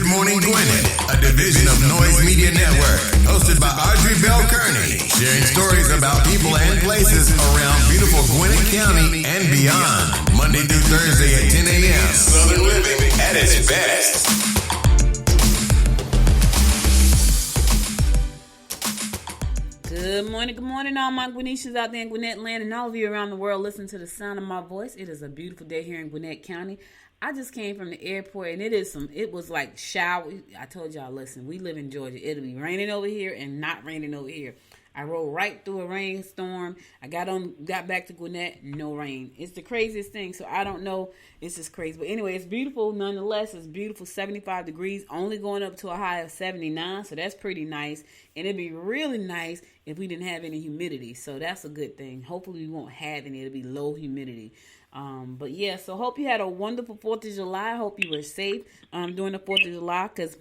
Morning Gwinnett, a division of Noise Media Network, hosted by Audrey Bell Kearney, sharing stories about people and places around beautiful Gwinnett County and beyond. Monday through Thursday at 10 a.m. Southern living at its best. Good morning, all my Gwinnetians out there in Gwinnett land and all of you around the world listening to the sound of my voice. It is a beautiful day here in Gwinnett County. I just came from the airport and it was like shower. I told y'all, listen, we live in Georgia. It'll be raining over here and not raining over here. I rode right through a rainstorm. I got back to Gwinnett, no rain. It's the craziest thing, so I don't know. It's just crazy. But anyway, it's beautiful nonetheless. It's beautiful, 75 degrees, only going up to a high of 79, so that's pretty nice. And it'd be really nice if we didn't have any humidity, so that's a good thing. Hopefully we won't have any. It'll be low humidity. But yeah, so hope you had a wonderful 4th of July. Hope you were safe during the 4th of July, because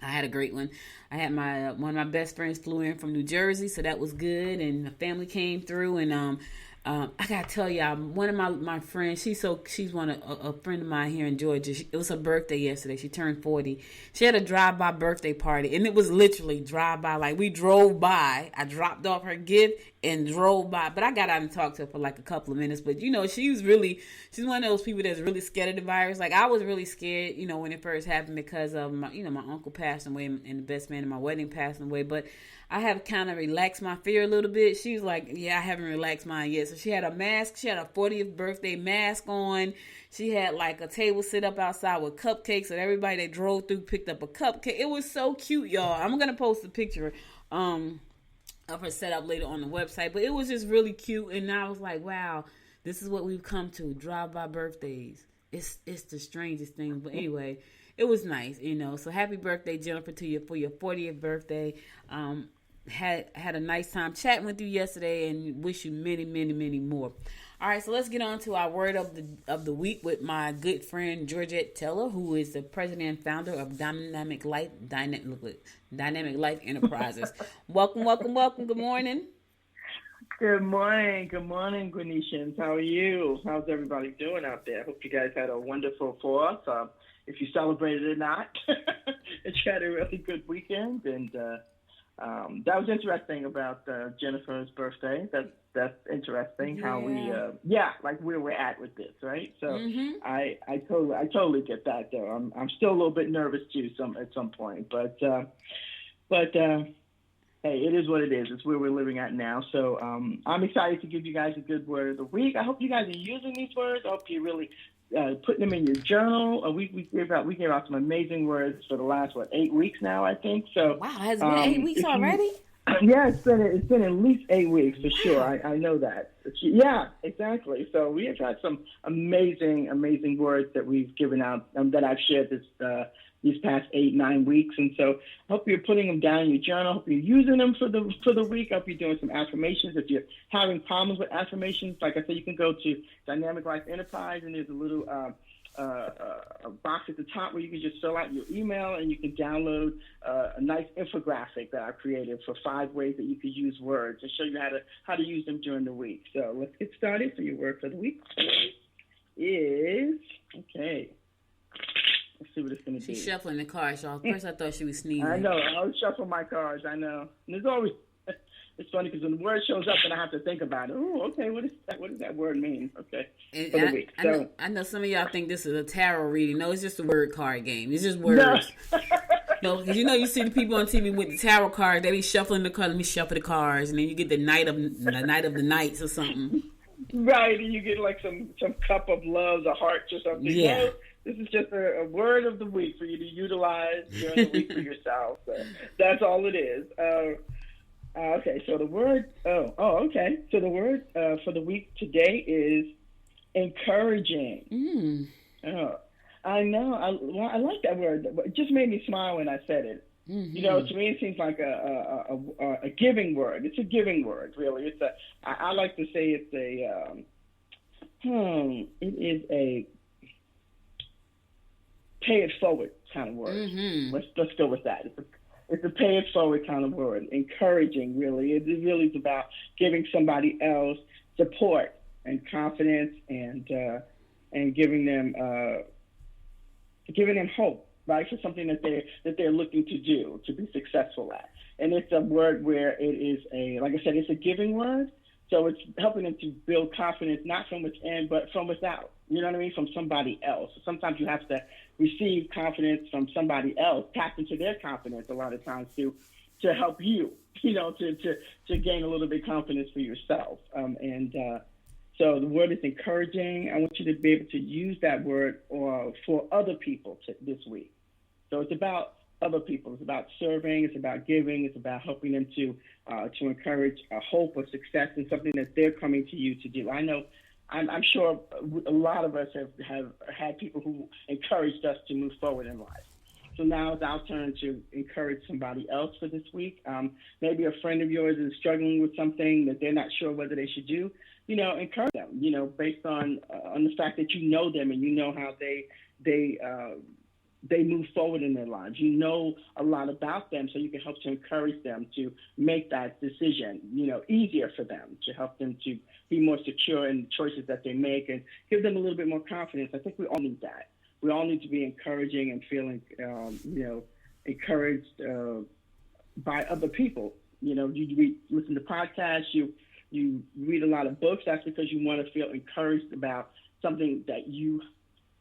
I had a great one. I had one of my best friends flew in from New Jersey, so that was good, and the family came through. And I gotta tell y'all, one of my friends, she's a friend of mine here in Georgia. It was her birthday yesterday. She turned 40. She had a drive-by birthday party, and it was literally drive-by. Like, we drove by. I dropped off her gift and drove by. But I got out and talked to her for like a couple of minutes. But, she's one of those people that's really scared of the virus. Like, I was really scared, when it first happened, because of my uncle passing away and the best man in my wedding passing away. But I have kind of relaxed my fear a little bit. She was like, yeah, I haven't relaxed mine yet. So she had a mask. She had a 40th birthday mask on. She had like a table set up outside with cupcakes, and everybody that drove through picked up a cupcake. It was so cute, y'all. I'm going to post a picture of her setup later on the website. But it was just really cute. And I was like, wow, this is what we've come to, drive-by birthdays. It's the strangest thing. But anyway, it was nice, So happy birthday, Jennifer, to you for your 40th birthday. Had a nice time chatting with you yesterday, and wish you many, many, many more. All right, so let's get on to our word of the week with my good friend Georgette Teller, who is the president and founder of Dynamic Life Enterprises. Welcome. Good morning. Good morning, Gwinnetians. How are you? How's everybody doing out there? I hope you guys had a wonderful 4th. If you celebrated it or not, that you had a really good weekend. And that was interesting about Jennifer's birthday. That's interesting how we, like where we're at with this, right? So I totally get that though. I'm still a little bit nervous too at some point, but hey, it is what it is. It's where we're living at now. So I'm excited to give you guys a good word of the week. I hope you guys are using these words. I hope you're really putting them in your journal. We gave out some amazing words for the last 8 weeks now, I think. So wow, has it been 8 weeks already? Yeah, it's been at least 8 weeks for sure. I know that. Yeah, exactly. So we have had some amazing words that we've given out that I've shared these past 8-9 weeks, and so I hope you're putting them down in your journal. I hope you're using them for the week. I hope you're doing some affirmations. If you're having problems with affirmations, like I said, you can go to Dynamic Life Enterprise, and there's a little a box at the top where you can just fill out your email, and you can download a nice infographic that I've created for 5 ways that you could use words and show you how to use them during the week. So let's get started. So your word for the week is okay. Let's see what it's going to be. She's shuffling the cards, y'all. First, I thought she was sneezing. I know. I always shuffle my cards. I know. And it's always, it's funny because when the word shows up, then I have to think about it. Oh, okay. What does that word mean? Okay. For the week. I know some of y'all think this is a tarot reading. No, it's just a word card game. It's just words. No, because you see the people on TV with the tarot cards. They be shuffling the cards. Let me shuffle the cards, and then you get the night of the nights or something. Right, and you get like some cup of loves or hearts or something. Yeah. No, this is just a word of the week for you to utilize during the week for yourself. So that's all it is. Okay, so the word. Okay. So the word for the week today is encouraging. I know. I like that word. It just made me smile when I said it. To me, it seems like a giving word. It's a giving word, really. I like to say it's it is a pay it forward kind of word. Let's go with that. It's a pay it forward kind of word. Encouraging, really. It really is about giving somebody else support and confidence and giving them hope. right? For something that they're looking to do, to be successful at. And it's a word where it is like I said, it's a giving word. So it's helping them to build confidence, not from within, but from without. You know what I mean? From somebody else. Sometimes you have to receive confidence from somebody else, tap into their confidence a lot of times to help you, to gain a little bit of confidence for yourself. So the word is encouraging. I want you to be able to use that word for other people this week. So it's about other people. It's about serving. It's about giving. It's about helping them to encourage a hope or success in something that they're coming to you to do. I know, I'm sure a lot of us have had people who encouraged us to move forward in life. So now it's our turn to encourage somebody else for this week. Maybe a friend of yours is struggling with something that they're not sure whether they should do. Encourage them, based on the fact that you know them and you know how they move forward in their lives. You know a lot about them, so you can help to encourage them to make that decision, easier for them, to help them to be more secure in the choices that they make and give them a little bit more confidence. I think we all need that. We all need to be encouraging and feeling, encouraged by other people. You listen to podcasts, you read a lot of books. That's because you want to feel encouraged about something that you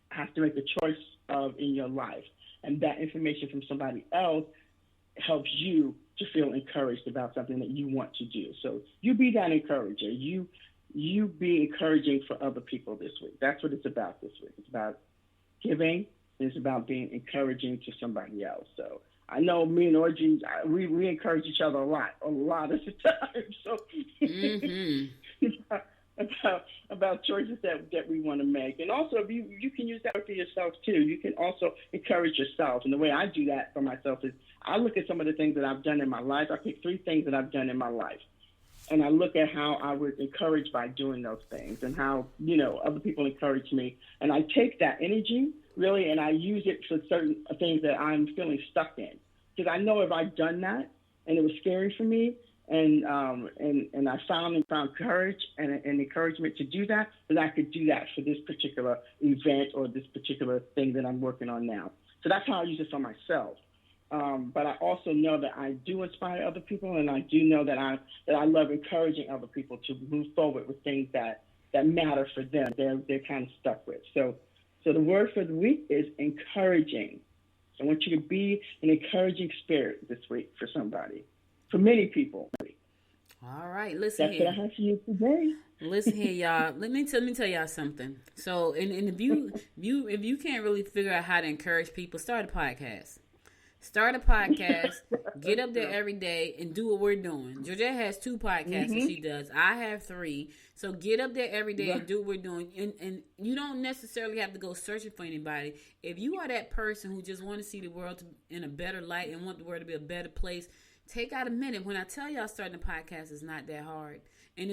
have to make a choice of in your life. And that information from somebody else helps you to feel encouraged about something that you want to do. So you be that encourager. You be encouraging for other people this week. That's what it's about this week. It's about giving. It's about being encouraging to somebody else. So I know me and Audrey, we encourage each other a lot of the time. So about choices that we want to make. And also, you can use that for yourself too. You can also encourage yourself. And the way I do that for myself is I look at some of the things that I've done in my life. I pick 3 things that I've done in my life. And I look at how I was encouraged by doing those things and how, other people encourage me. And I take that energy, really, and I use it for certain things that I'm feeling stuck in. Because I know if I'd done that and it was scary for me, and I found courage and encouragement to do that, then I could do that for this particular event or this particular thing that I'm working on now. So that's how I use it for myself. But I also know that I do inspire other people, and I do know that I love encouraging other people to move forward with things that matter for them. They're kind of stuck with. So the word for the week is encouraging. So I want you to be an encouraging spirit this week for somebody. For many people. All right, listen here. That's what I have for you today. Listen here, y'all. Let me tell y'all something. So, and if you can't really figure out how to encourage people, start a podcast. Start a podcast, get up there every day, and do what we're doing. Georgette has 2 podcasts that she does. I have 3. So get up there every day and do what we're doing. And you don't necessarily have to go searching for anybody. If you are that person who just want to see the world in a better light and want the world to be a better place, take out a minute. When I tell y'all starting a podcast is not that hard. And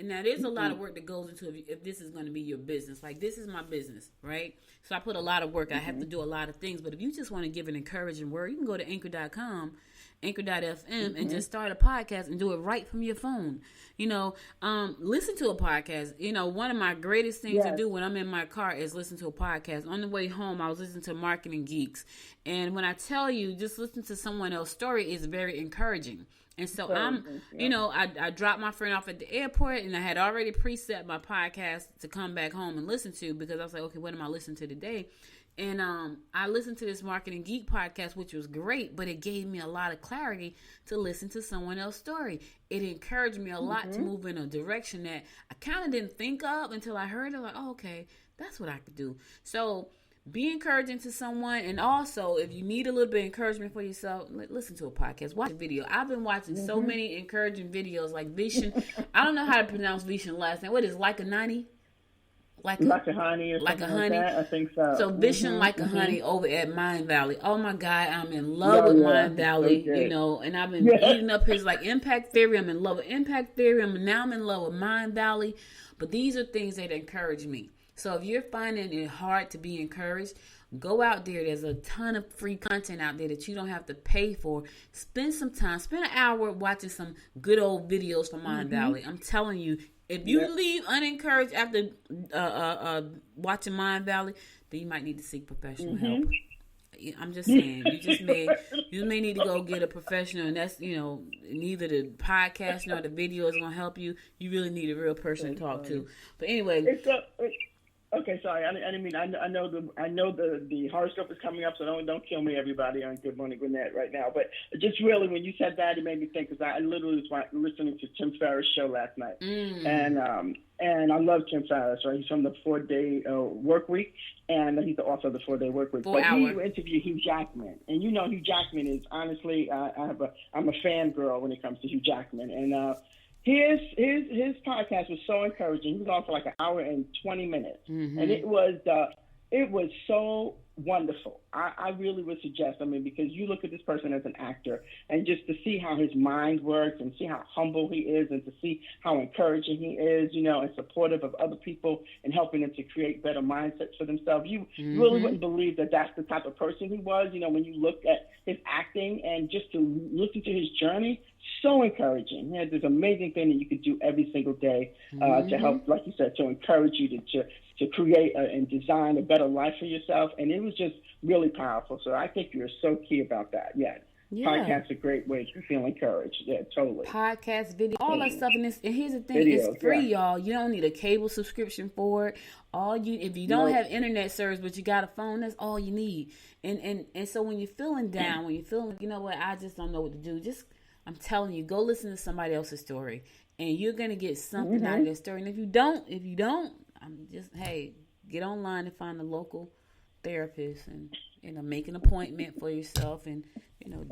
now there's a lot of work that goes into if this is going to be your business. Like, this is my business, right? So I put a lot of work. I have to do a lot of things. But if you just want to give an encouraging word, you can go to anchor.com, anchor.fm, and just start a podcast and do it right from your phone. Listen to a podcast. One of my greatest things to do when I'm in my car is listen to a podcast. On the way home, I was listening to Marketing Geeks. And when I tell you, just listen to someone else's story is very encouraging. And so I dropped my friend off at the airport, and I had already preset my podcast to come back home and listen to, because I was like, okay, what am I listening to today? And I listened to this Marketing Geek podcast, which was great, but it gave me a lot of clarity to listen to someone else's story. It encouraged me a lot to move in a direction that I kind of didn't think of until I heard it. Like, oh, okay, that's what I could do. So be encouraging to someone. And also, if you need a little bit of encouragement for yourself, listen to a podcast. Watch a video. I've been watching so many encouraging videos, like Vishen. I don't know how to pronounce Vishen last name. What is Like a Honey? Like a honey or something like that? I think so. So Vishen Like a Honey over at Mind Valley. Oh my God, I'm in love with Mind Valley, and I've been eating up his Impact Theory. I'm in love with Impact Theory. Now I'm in love with Mind Valley. But these are things that encourage me. So if you're finding it hard to be encouraged, go out there. There's a ton of free content out there that you don't have to pay for. Spend some time. Spend an hour watching some good old videos from Mind Valley. I'm telling you, if you leave unencouraged after watching Mind Valley, then you might need to seek professional help. I'm just saying, you may need to go get a professional, and that's, neither the podcast nor the video is gonna help you. You really need a real person to talk to. But anyway, okay, sorry, I didn't mean. I know the horoscope is coming up, so don't kill me, everybody, on Good Morning Gwinnett right now. But just really, when you said that, it made me think, because I literally was listening to Tim Ferriss' show last night, and I love Tim Ferriss. Right, he's from the 4-Day Work Week, and he's the author of the 4-Day Work Week. But he interviewed Hugh Jackman, and Hugh Jackman is honestly, I'm a fangirl when it comes to Hugh Jackman, and his podcast was so encouraging. He was on for like an hour and 20 minutes, and it was so wonderful. I really would suggest, because you look at this person as an actor, and just to see how his mind works, and see how humble he is, and to see how encouraging he is, and supportive of other people, and helping them to create better mindsets for themselves. You really wouldn't believe that that's the type of person he was, when you look at his acting, and just to listen to his journey. So encouraging. Yeah, there's an amazing thing that you could do every single day to help, like you said, to encourage you to create and design a better life for yourself. And it was just really powerful. So I think you're so key about that. Yeah. Podcast's a great way to feel encouraged. Yeah, totally. Podcast, video, all that stuff. And here's the thing, it's free, y'all. You don't need a cable subscription for it. If you don't have internet service, but you got a phone, that's all you need. And so when you're feeling down, when you're feeling, you know what, I just don't know what to do, I'm telling you, go listen to somebody else's story, and you're gonna get something out of their story. And if you don't, get online and find a local therapist, and make an appointment for yourself, and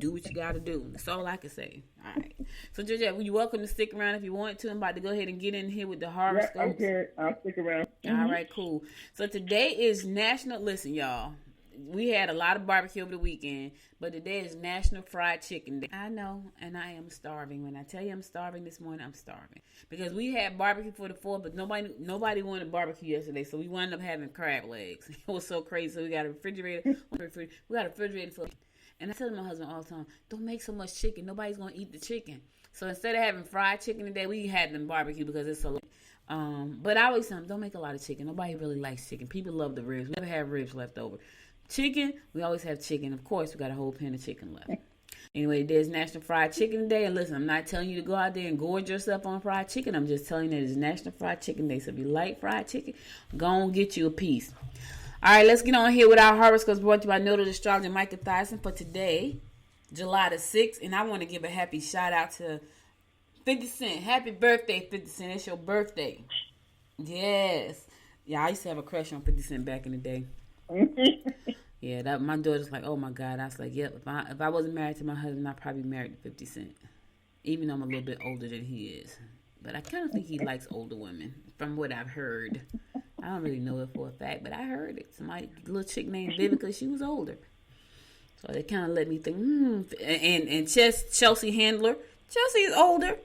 do what you got to do. That's all I can say. All right. So Georgette, you're welcome to stick around if you want to. I'm about to go ahead and get in here with the horoscopes. Yeah, okay, I'll stick around. All right, cool. So today is National. Listen, y'all. We had a lot of barbecue over the weekend, but today is National Fried Chicken Day. I know, and I am starving. When I tell you I'm starving this morning, I'm starving. Because we had barbecue for the 4th, but nobody wanted barbecue yesterday, so we wound up having crab legs. It was so crazy. So we got a refrigerator. We got a refrigerator full. And I tell my husband all the time, don't make so much chicken. Nobody's going to eat the chicken. So instead of having fried chicken today, we had them barbecue because it's so but I always tell them, don't make a lot of chicken. Nobody really likes chicken. People love the ribs. We never have ribs left over. Chicken, we always have chicken. Of course, we got a whole pan of chicken left. Anyway, there's National Fried Chicken Day. And listen, I'm not telling you to go out there and gorge yourself on fried chicken. I'm just telling you that it's National Fried Chicken Day. So if you like fried chicken, go on get you a piece. All right, let's get on here with our horoscopes brought to you by Noted Astrologer Micah Thyssen for today, July the 6th. And I want to give a happy shout out to 50 Cent. Happy birthday, 50 Cent. It's your birthday. Yes. Yeah, I used to have a crush on 50 Cent back in the day. Yeah, my daughter's like, oh my God. I was like, yep, if I wasn't married to my husband, I'd probably be married to 50 Cent. Even though I'm a little bit older than he is. But I kind of think he likes older women, from what I've heard. I don't really know it for a fact, but I heard it. Somebody, little chick named Vivica, she was older. So they kind of let me think, And Chelsea Handler. Chelsea is older.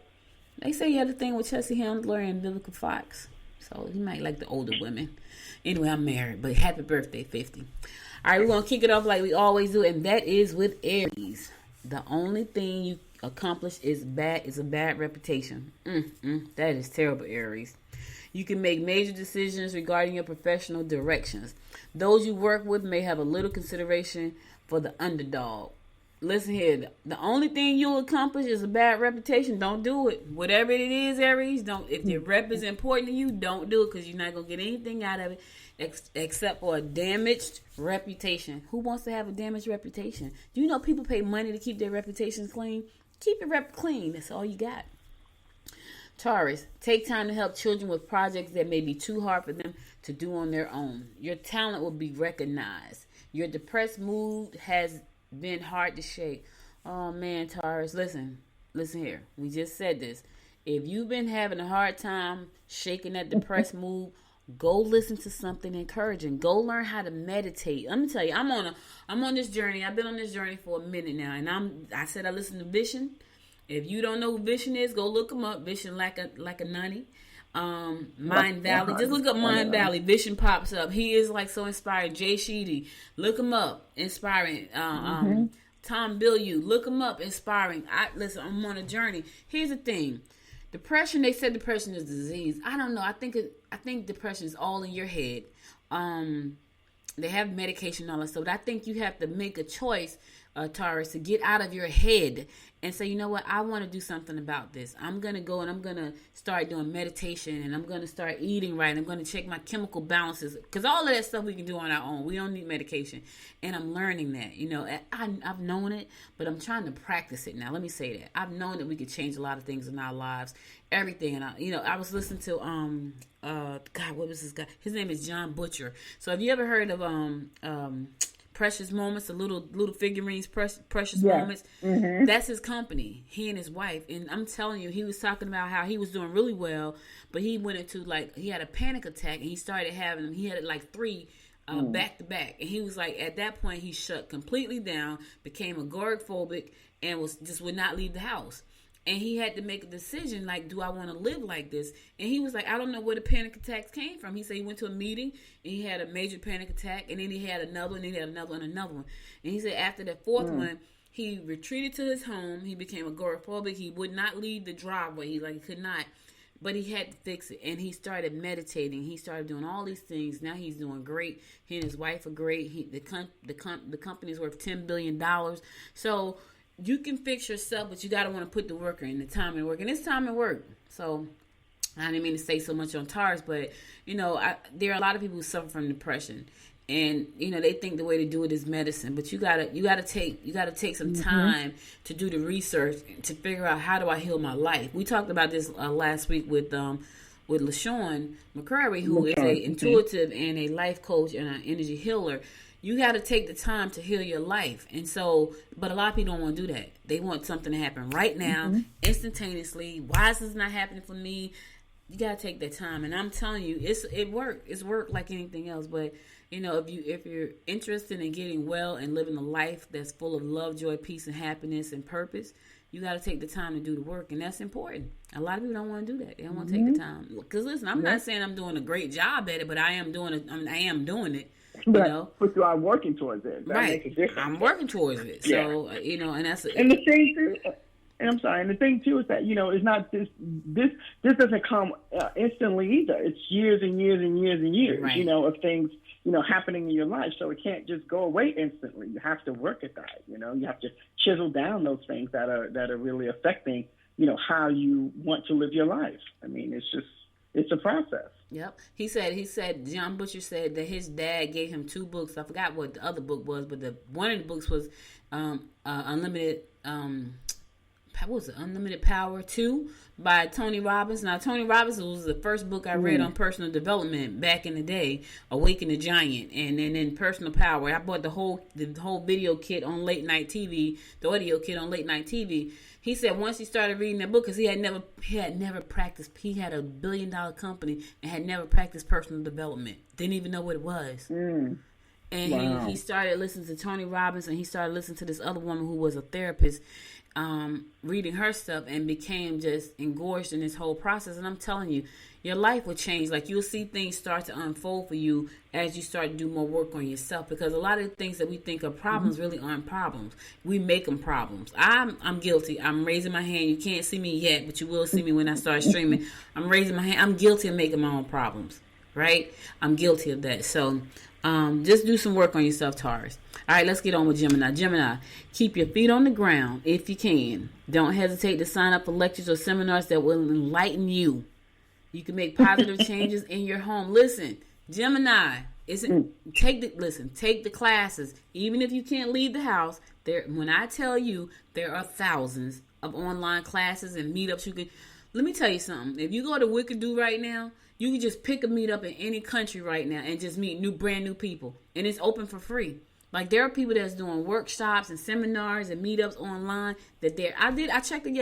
They say you had a thing with Chelsea Handler and Vivica Fox. So he might like the older women. Anyway, I'm married, but happy birthday, 50. All right, we're going to kick it off like we always do, and that is with Aries. The only thing you accomplish is a bad reputation. That is terrible, Aries. You can make major decisions regarding your professional directions. Those you work with may have a little consideration for the underdog. Listen here, the only thing you'll accomplish is a bad reputation. Don't do it. Whatever it is, Aries, don't. If your rep is important to you, don't do it, because you're not going to get anything out of it except for a damaged reputation. Who wants to have a damaged reputation? Do you know people pay money to keep their reputations clean? Keep your rep clean. That's all you got. Taurus, take time to help children with projects that may be too hard for them to do on their own. Your talent will be recognized. Your depressed mood has been hard to shake. Oh man, Taurus, listen here. We just said this. If you've been having a hard time shaking that depressed mood, go listen to something encouraging. Go learn how to meditate. Let me tell you, I'm on this journey. I've been on this journey for a minute now, and I said I listen to Vision. If you don't know who Vision is, go look him up. Vision like a nunny. Mind Valley. Just look up Mind Valley. Vision pops up. He is like so inspiring. Jay Sheedy. Look him up. Inspiring. Tom Bilyeu. Look him up. Inspiring. Listen, I'm on a journey. Here's the thing. Depression, they said depression is a disease. I don't know. I think depression is all in your head. they have medication and all that stuff. But I think you have to make a choice, Taurus, to get out of your head and say, you know what, I want to do something about this. I'm going to go and I'm going to start doing meditation, and I'm going to start eating right. I'm going to check my chemical balances, because all of that stuff we can do on our own. We don't need medication. And I'm learning that, you know, I've known it, but I'm trying to practice it now. Let me say that. I've known that we could change a lot of things in our lives, everything. And I was listening to, God, what was this guy? His name is John Butcher. So have you ever heard of, Precious Moments, the little figurines, Precious Moments? Mm-hmm. That's his company, he and his wife. And I'm telling you, he was talking about how he was doing really well, but he went into, he had a panic attack, and he started having them. He had like 3 back to back. And he was like, at that point, he shut completely down, became agoraphobic, and would not leave the house. And he had to make a decision, like, do I want to live like this? And he was like, I don't know where the panic attacks came from. He said he went to a meeting, and he had a major panic attack, and then he had another one, and he had another one, and another one. And he said after the 4th one, he retreated to his home. He became agoraphobic. He would not leave the driveway. He could not. But he had to fix it. And he started meditating. He started doing all these things. Now he's doing great. He and his wife are great. The company's worth $10 billion. So you can fix yourself, but you got to want to put the work in, the time and work. And it's time and work. So I didn't mean to say so much on Taurus, but, there are a lot of people who suffer from depression. And, they think the way to do it is medicine. But you gotta take some time to do the research to figure out, how do I heal my life? We talked about this last week with LaShawn McCrary, who is an intuitive and a life coach and an energy healer. You got to take the time to heal your life. And so, but a lot of people don't want to do that. They want something to happen right now, instantaneously. Why is this not happening for me? You got to take that time. And I'm telling you, it worked. It's work like anything else. But, if you're interested in getting well and living a life that's full of love, joy, peace, and happiness and purpose, you got to take the time to do the work. And that's important. A lot of people don't want to do that. They don't want to take the time. Because, listen, I'm not saying I'm doing a great job at it, but I am doing it. But you are working towards it. That makes a difference. I'm working towards it. So, and that's and the thing too. And I'm sorry. And the thing too is that it's not this doesn't come instantly either. It's years and years and years and years. Right. Of things happening in your life. So it can't just go away instantly. You have to work at that. You have to chisel down those things that are really affecting how you want to live your life. I mean, it's a process. Yep. He said, John Butcher said that his dad gave him 2 books. I forgot what the other book was, but one of the books was Unlimited Power 2 by Tony Robbins. Now, Tony Robbins was the first book I read on personal development back in the day, Awaken the Giant, and then Personal Power. I bought the whole video kit on late night TV, the audio kit on late night TV. He said once he started reading that book, because he had never practiced. He had a $1 billion company and had never practiced personal development. Didn't even know what it was. And he started listening to Tony Robbins, and he started listening to this other woman who was a therapist, reading her stuff, and became just engorged in this whole process. And I'm telling you, your life will change. Like, you'll see things start to unfold for you as you start to do more work on yourself, because a lot of the things that we think are problems really aren't problems. We make them problems. I'm guilty. I'm raising my hand. You can't see me yet, but you will see me when I start streaming. I'm raising my hand. I'm guilty of making my own problems, right? I'm guilty of that. So just do some work on yourself, Taurus. All right, let's get on with Gemini. Gemini, keep your feet on the ground if you can. Don't hesitate to sign up for lectures or seminars that will enlighten you. You can make positive changes in your home. Listen, Gemini, take the classes. Even if you can't leave the house, when I tell you there are thousands of online classes and meetups, let me tell you something. If you go to Wickadoo right now, you can just pick a meetup in any country right now and just meet brand new people. And it's open for free. Like, there are people that's doing workshops and seminars and meetups online I checked it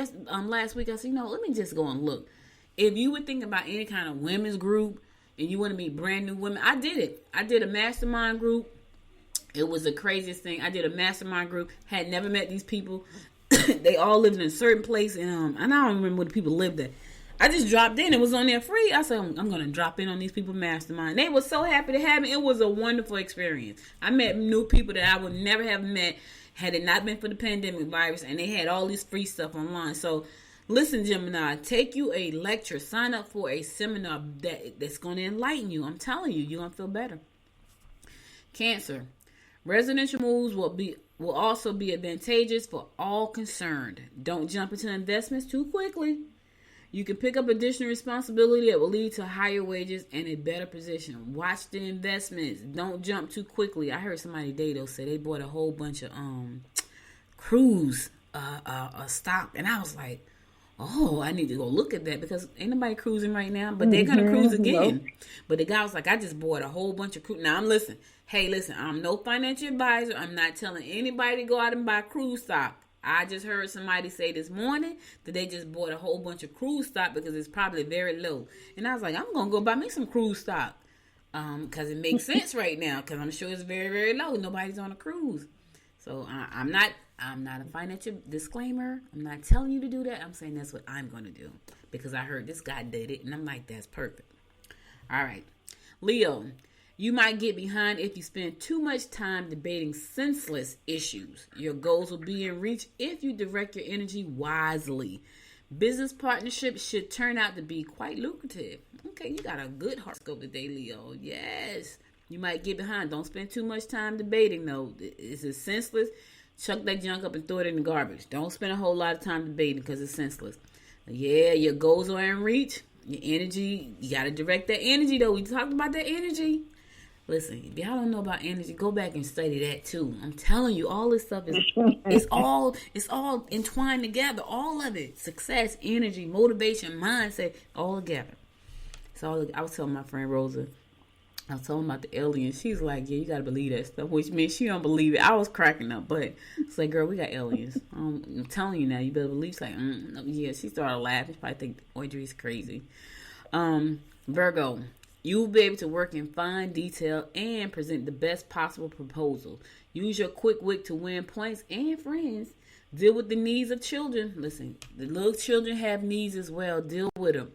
last week. I said, let me just go and look. If you would think about any kind of women's group and you want to meet brand new women, I did it. I did a mastermind group. It was the craziest thing. I did a mastermind group, had never met these people. They all lived in a certain place, and I don't remember where the people lived at. I just dropped in. It was on there free. I said, I'm going to drop in on these people mastermind. They were so happy to have me. It was a wonderful experience. I met new people that I would never have met had it not been for the pandemic virus, and they had all this free stuff online. So, listen, Gemini, take you a lecture. Sign up for a seminar that's going to enlighten you. I'm telling you, you're going to feel better. Cancer. Residential moves will also be advantageous for all concerned. Don't jump into investments too quickly. You can pick up additional responsibility that will lead to higher wages and a better position. Watch the investments. Don't jump too quickly. I heard somebody today, though, say they bought a whole bunch of cruise stock. And I was like, oh, I need to go look at that because ain't nobody cruising right now. But they're going to cruise again. Nope. But the guy was like, I just bought a whole bunch of cruise. Now, listen, I'm no financial advisor. I'm not telling anybody to go out and buy cruise stock. I just heard somebody say this morning that they just bought a whole bunch of cruise stock because it's probably very low. And I was like, I'm going to go buy me some cruise stock because it makes sense right now because I'm sure it's very, very low. Nobody's on a cruise. So I'm not a financial disclaimer. I'm not telling you to do that. I'm saying that's what I'm going to do because I heard this guy did it. And I'm like, that's perfect. All right. Leo. You might get behind if you spend too much time debating senseless issues. Your goals will be in reach if you direct your energy wisely. Business partnerships should turn out to be quite lucrative. Okay, you got a good horoscope today, Leo. Yes. You might get behind. Don't spend too much time debating, though. Is it senseless? Chuck that junk up and throw it in the garbage. Don't spend a whole lot of time debating because it's senseless. Yeah, your goals are in reach. Your energy, you got to direct that energy, though. We talked about that energy. Listen, if y'all don't know about energy, go back and study that too. I'm telling you, all this stuff is it's all entwined together. All of it. Success, energy, motivation, mindset, all together. So I was telling my friend Rosa, I was telling about the aliens. She's like, yeah, you gotta believe that stuff, which means she don't believe it. I was cracking up, but it's like, girl, we got aliens. I'm telling you now, you better believe. She's like, yeah. She started laughing. She probably think Audrey's crazy. Virgo. You will be able to work in fine detail and present the best possible proposal. Use your quick wit to win points and friends. Deal with the needs of children. Listen, the little children have needs as well. Deal with them.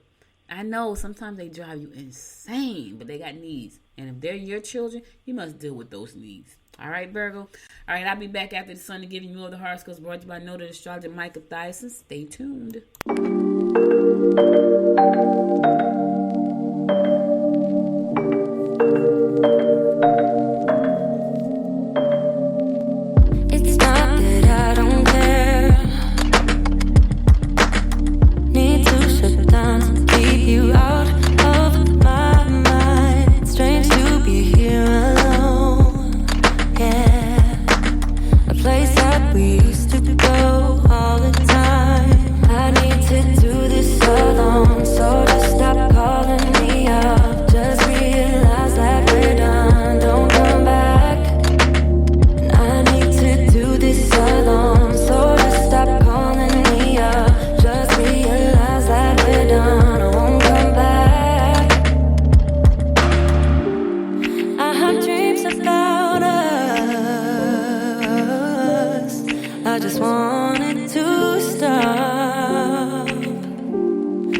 I know sometimes they drive you insane, but they got needs. And if they're your children, you must deal with those needs. All right, Virgo? All right, I'll be back after the Sunday giving you more of the horoscopes brought to you by noted astrologer Michael Thyssen. Stay tuned.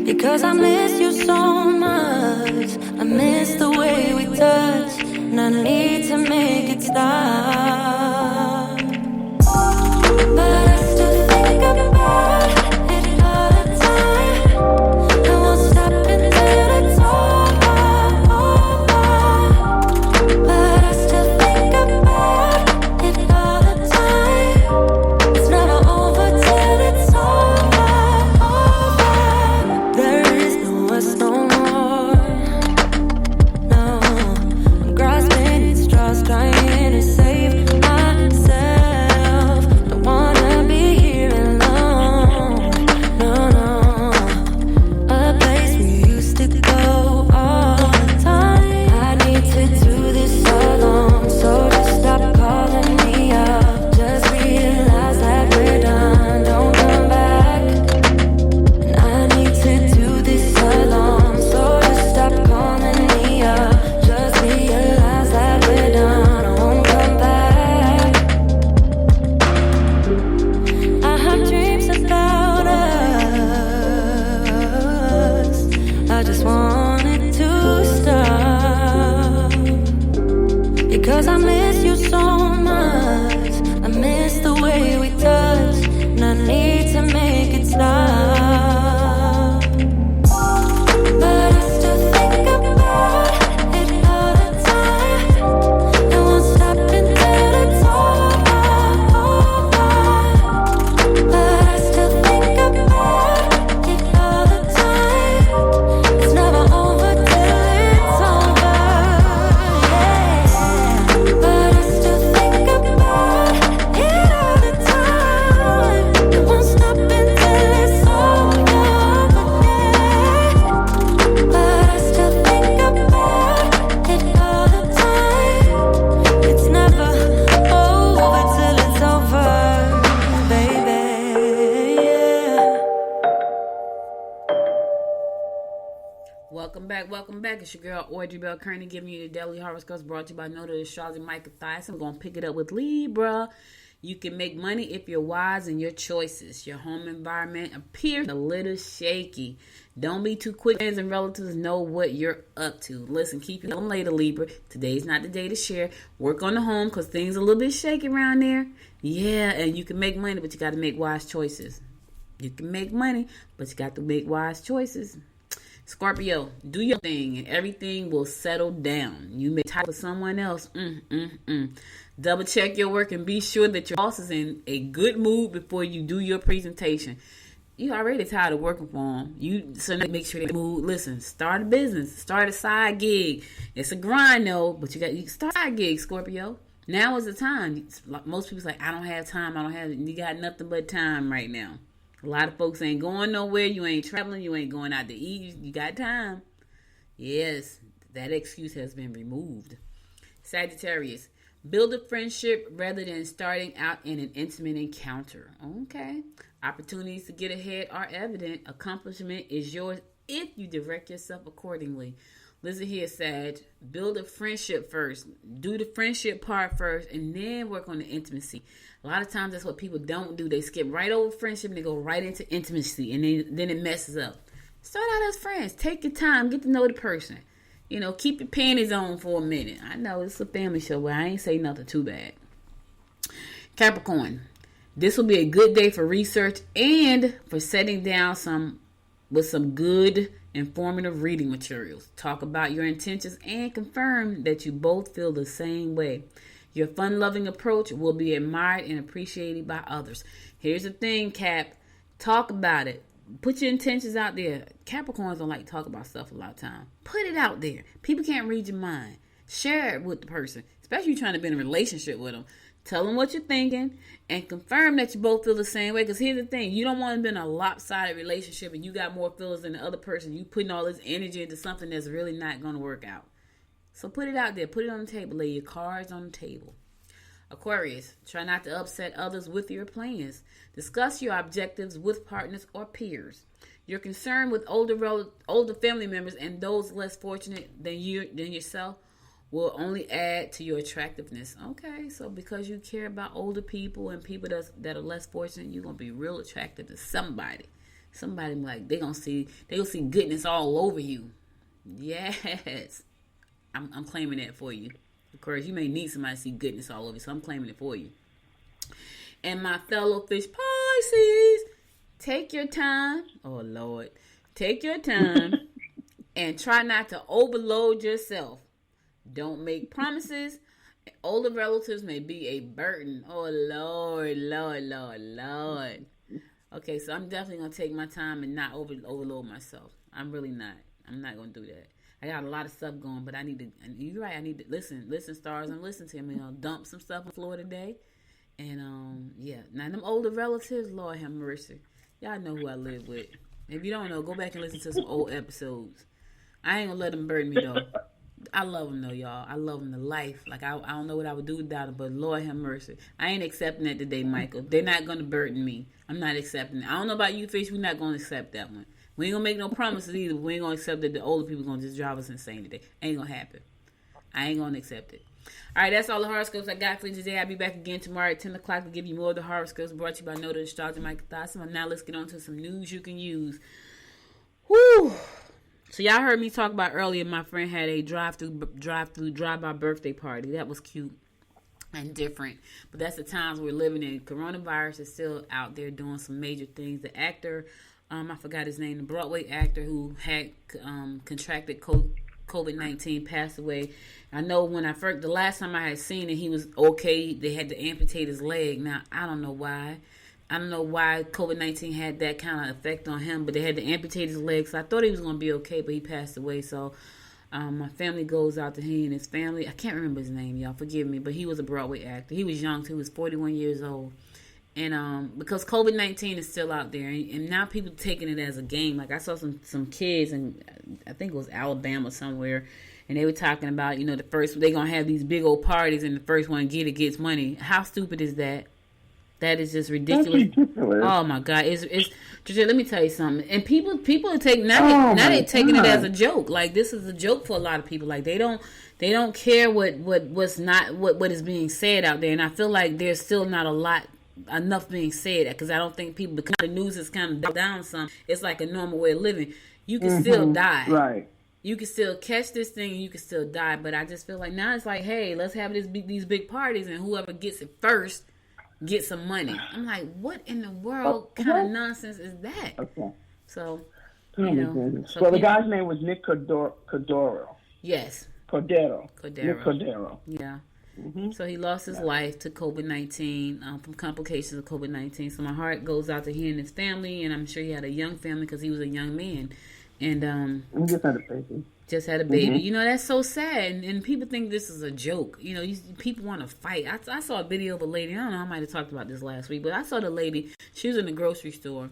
Because I miss you so much. I miss the way we touch, and I need to make it stop. But I still think about it all the time. I won't stop until it's over. But I still think about it all the time. It's never over till it's over. There is no us no more. No, I'm grasping at straws, trying to save myself. Don't wanna be here alone. No, no. A place we used to go all the time. I need to do this alone, so just stop calling me up. Just realize that we're done. Don't come back. And I need to do this alone, so just stop calling me up. Just realize that we're done. I won't come back. I have dreams about us. I just want it to stop. Because I miss you so much. I miss the way we touch, and I need to make it stop. But I still think about it all the time. I won't Welcome back. It's your girl, Audrey Bell Kearney, giving you the daily horoscopes brought to you by Noted Astrology Micah Thias. I'm going to pick it up with Libra. You can make money if you're wise in your choices. Your home environment appears a little shaky. Don't be too quick. Friends and relatives know what you're up to. Listen, keep it on later, Libra. Today's not the day to share. Work on the home because things are a little bit shaky around there. Yeah, and you can make money, but you got to make wise choices. You can make money, but you got to make wise choices. Scorpio, do your thing and everything will settle down. You may type for someone else. Double check your work and be sure that your boss is in a good mood before you do your presentation. You already tired of working for them. So make sure they're in the mood. Listen, start a business, start a side gig. It's a grind though, but you start a side gig, Scorpio. Now is the time. Most people say, I don't have time. You got nothing but time right now. A lot of folks ain't going nowhere. You ain't traveling. You ain't going out to eat. You got time. Yes, that excuse has been removed. Sagittarius, build a friendship rather than starting out in an intimate encounter. Okay. Opportunities to get ahead are evident. Accomplishment is yours if you direct yourself accordingly. Listen here, Sag. Build a friendship first. Do the friendship part first and then work on the intimacy. A lot of times that's what people don't do. They skip right over friendship and they go right into intimacy and then it messes up. Start out as friends. Take your time. Get to know the person. Keep your panties on for a minute. I know it's a family show, but I ain't say nothing too bad. Capricorn, this will be a good day for research and for setting down some good informative reading materials. Talk about your intentions and confirm that you both feel the same way. Your fun-loving approach will be admired and appreciated by others. Here's the thing, Cap. Talk about it. Put your intentions out there. Capricorns don't like to talk about stuff a lot of time. Put it out there. People can't read your mind. Share it with the person, especially if you're trying to be in a relationship with them. Tell them what you're thinking and confirm that you both feel the same way. Because here's the thing. You don't want to be in a lopsided relationship and you got more feelings than the other person. You putting all this energy into something that's really not going to work out. So put it out there. Put it on the table. Lay your cards on the table. Aquarius, try not to upset others with your plans. Discuss your objectives with partners or peers. Your concern with older family members and those less fortunate than yourself will only add to your attractiveness. Okay, so because you care about older people and people that are less fortunate, you're gonna be real attractive to somebody. Somebody like they gonna see goodness all over you. Yes, I'm claiming that for you. Of course, you may need somebody to see goodness all over you, so I'm claiming it for you. And my fellow fish Pisces, take your time. Oh, Lord. Take your time and try not to overload yourself. Don't make promises. Older relatives may be a burden. Oh, Lord. Okay, so I'm definitely going to take my time and not overload myself. I'm really not. I'm not going to do that. I got a lot of stuff going, but you're right, I need to listen, stars, and listen to me. I'll dump some stuff on the floor today. And, now them older relatives, Lord have mercy. Y'all know who I live with. If you don't know, go back and listen to some old episodes. I ain't gonna let them burden me, though. I love them, though, y'all. I love them to life. Like, I don't know what I would do without them, but Lord have mercy. I ain't accepting that today, Michael. They're not gonna burden me. I'm not accepting it. I don't know about you, Fish. We're not gonna accept that one. We ain't gonna make no promises either. We ain't gonna accept that the older people gonna just drive us insane today. Ain't gonna happen. I ain't gonna accept it. All right, that's all the horoscopes I got for you today. I'll be back again tomorrow at 10 o'clock to give you more of the horoscopes brought to you by Noted Astrology Micah Thias. Now let's get on to some news you can use. Whew. So y'all heard me talk about earlier. My friend had a drive-by birthday party. That was cute and different. But that's the times we're living in. Coronavirus is still out there doing some major things. The actor, I forgot his name, the Broadway actor who had contracted COVID-19 passed away. I know the last time I had seen it, he was okay. They had to amputate his leg. Now, I don't know why. I don't know why COVID-19 had that kind of effect on him, but they had to amputate his leg. So I thought he was going to be okay, but he passed away. So my family goes out to him and his family. I can't remember his name, y'all. Forgive me, but he was a Broadway actor. He was young, too. He was 41 years old. And because COVID-19 is still out there, and now people taking it as a game. Like I saw some kids, and I think it was Alabama somewhere, and they were talking about, the first, they're going to have these big old parties, and the first one gets money. How stupid is that? That is just ridiculous. That's ridiculous. ridiculous. Oh my God, it's let me tell you something. And people are taking now they're taking it as a joke. Like this is a joke for a lot of people. Like they don't care what is being said out there. And I feel like there's still not enough being said, because I don't think people, because the news is kind of down some. It's like a normal way of living. You can still die. Right. You can still catch this thing and you can still die. But I just feel like now it's like, hey, let's have these big parties, and whoever gets it first get some money. I'm like, what in the world kind of nonsense is that? Okay. So, well, the guy's name was Nick Cordero. Yes. Cordero. Nick Cordero. Yeah. Mm-hmm. So he lost his life to COVID-19 from complications of COVID-19. So my heart goes out to him and his family, and I'm sure he had a young family because he was a young man. And he just had a baby. Mm-hmm. That's so sad. And people think this is a joke. People want to fight. I saw a video of a lady. I don't know, I might have talked about this last week, but I saw the lady. She was in the grocery store,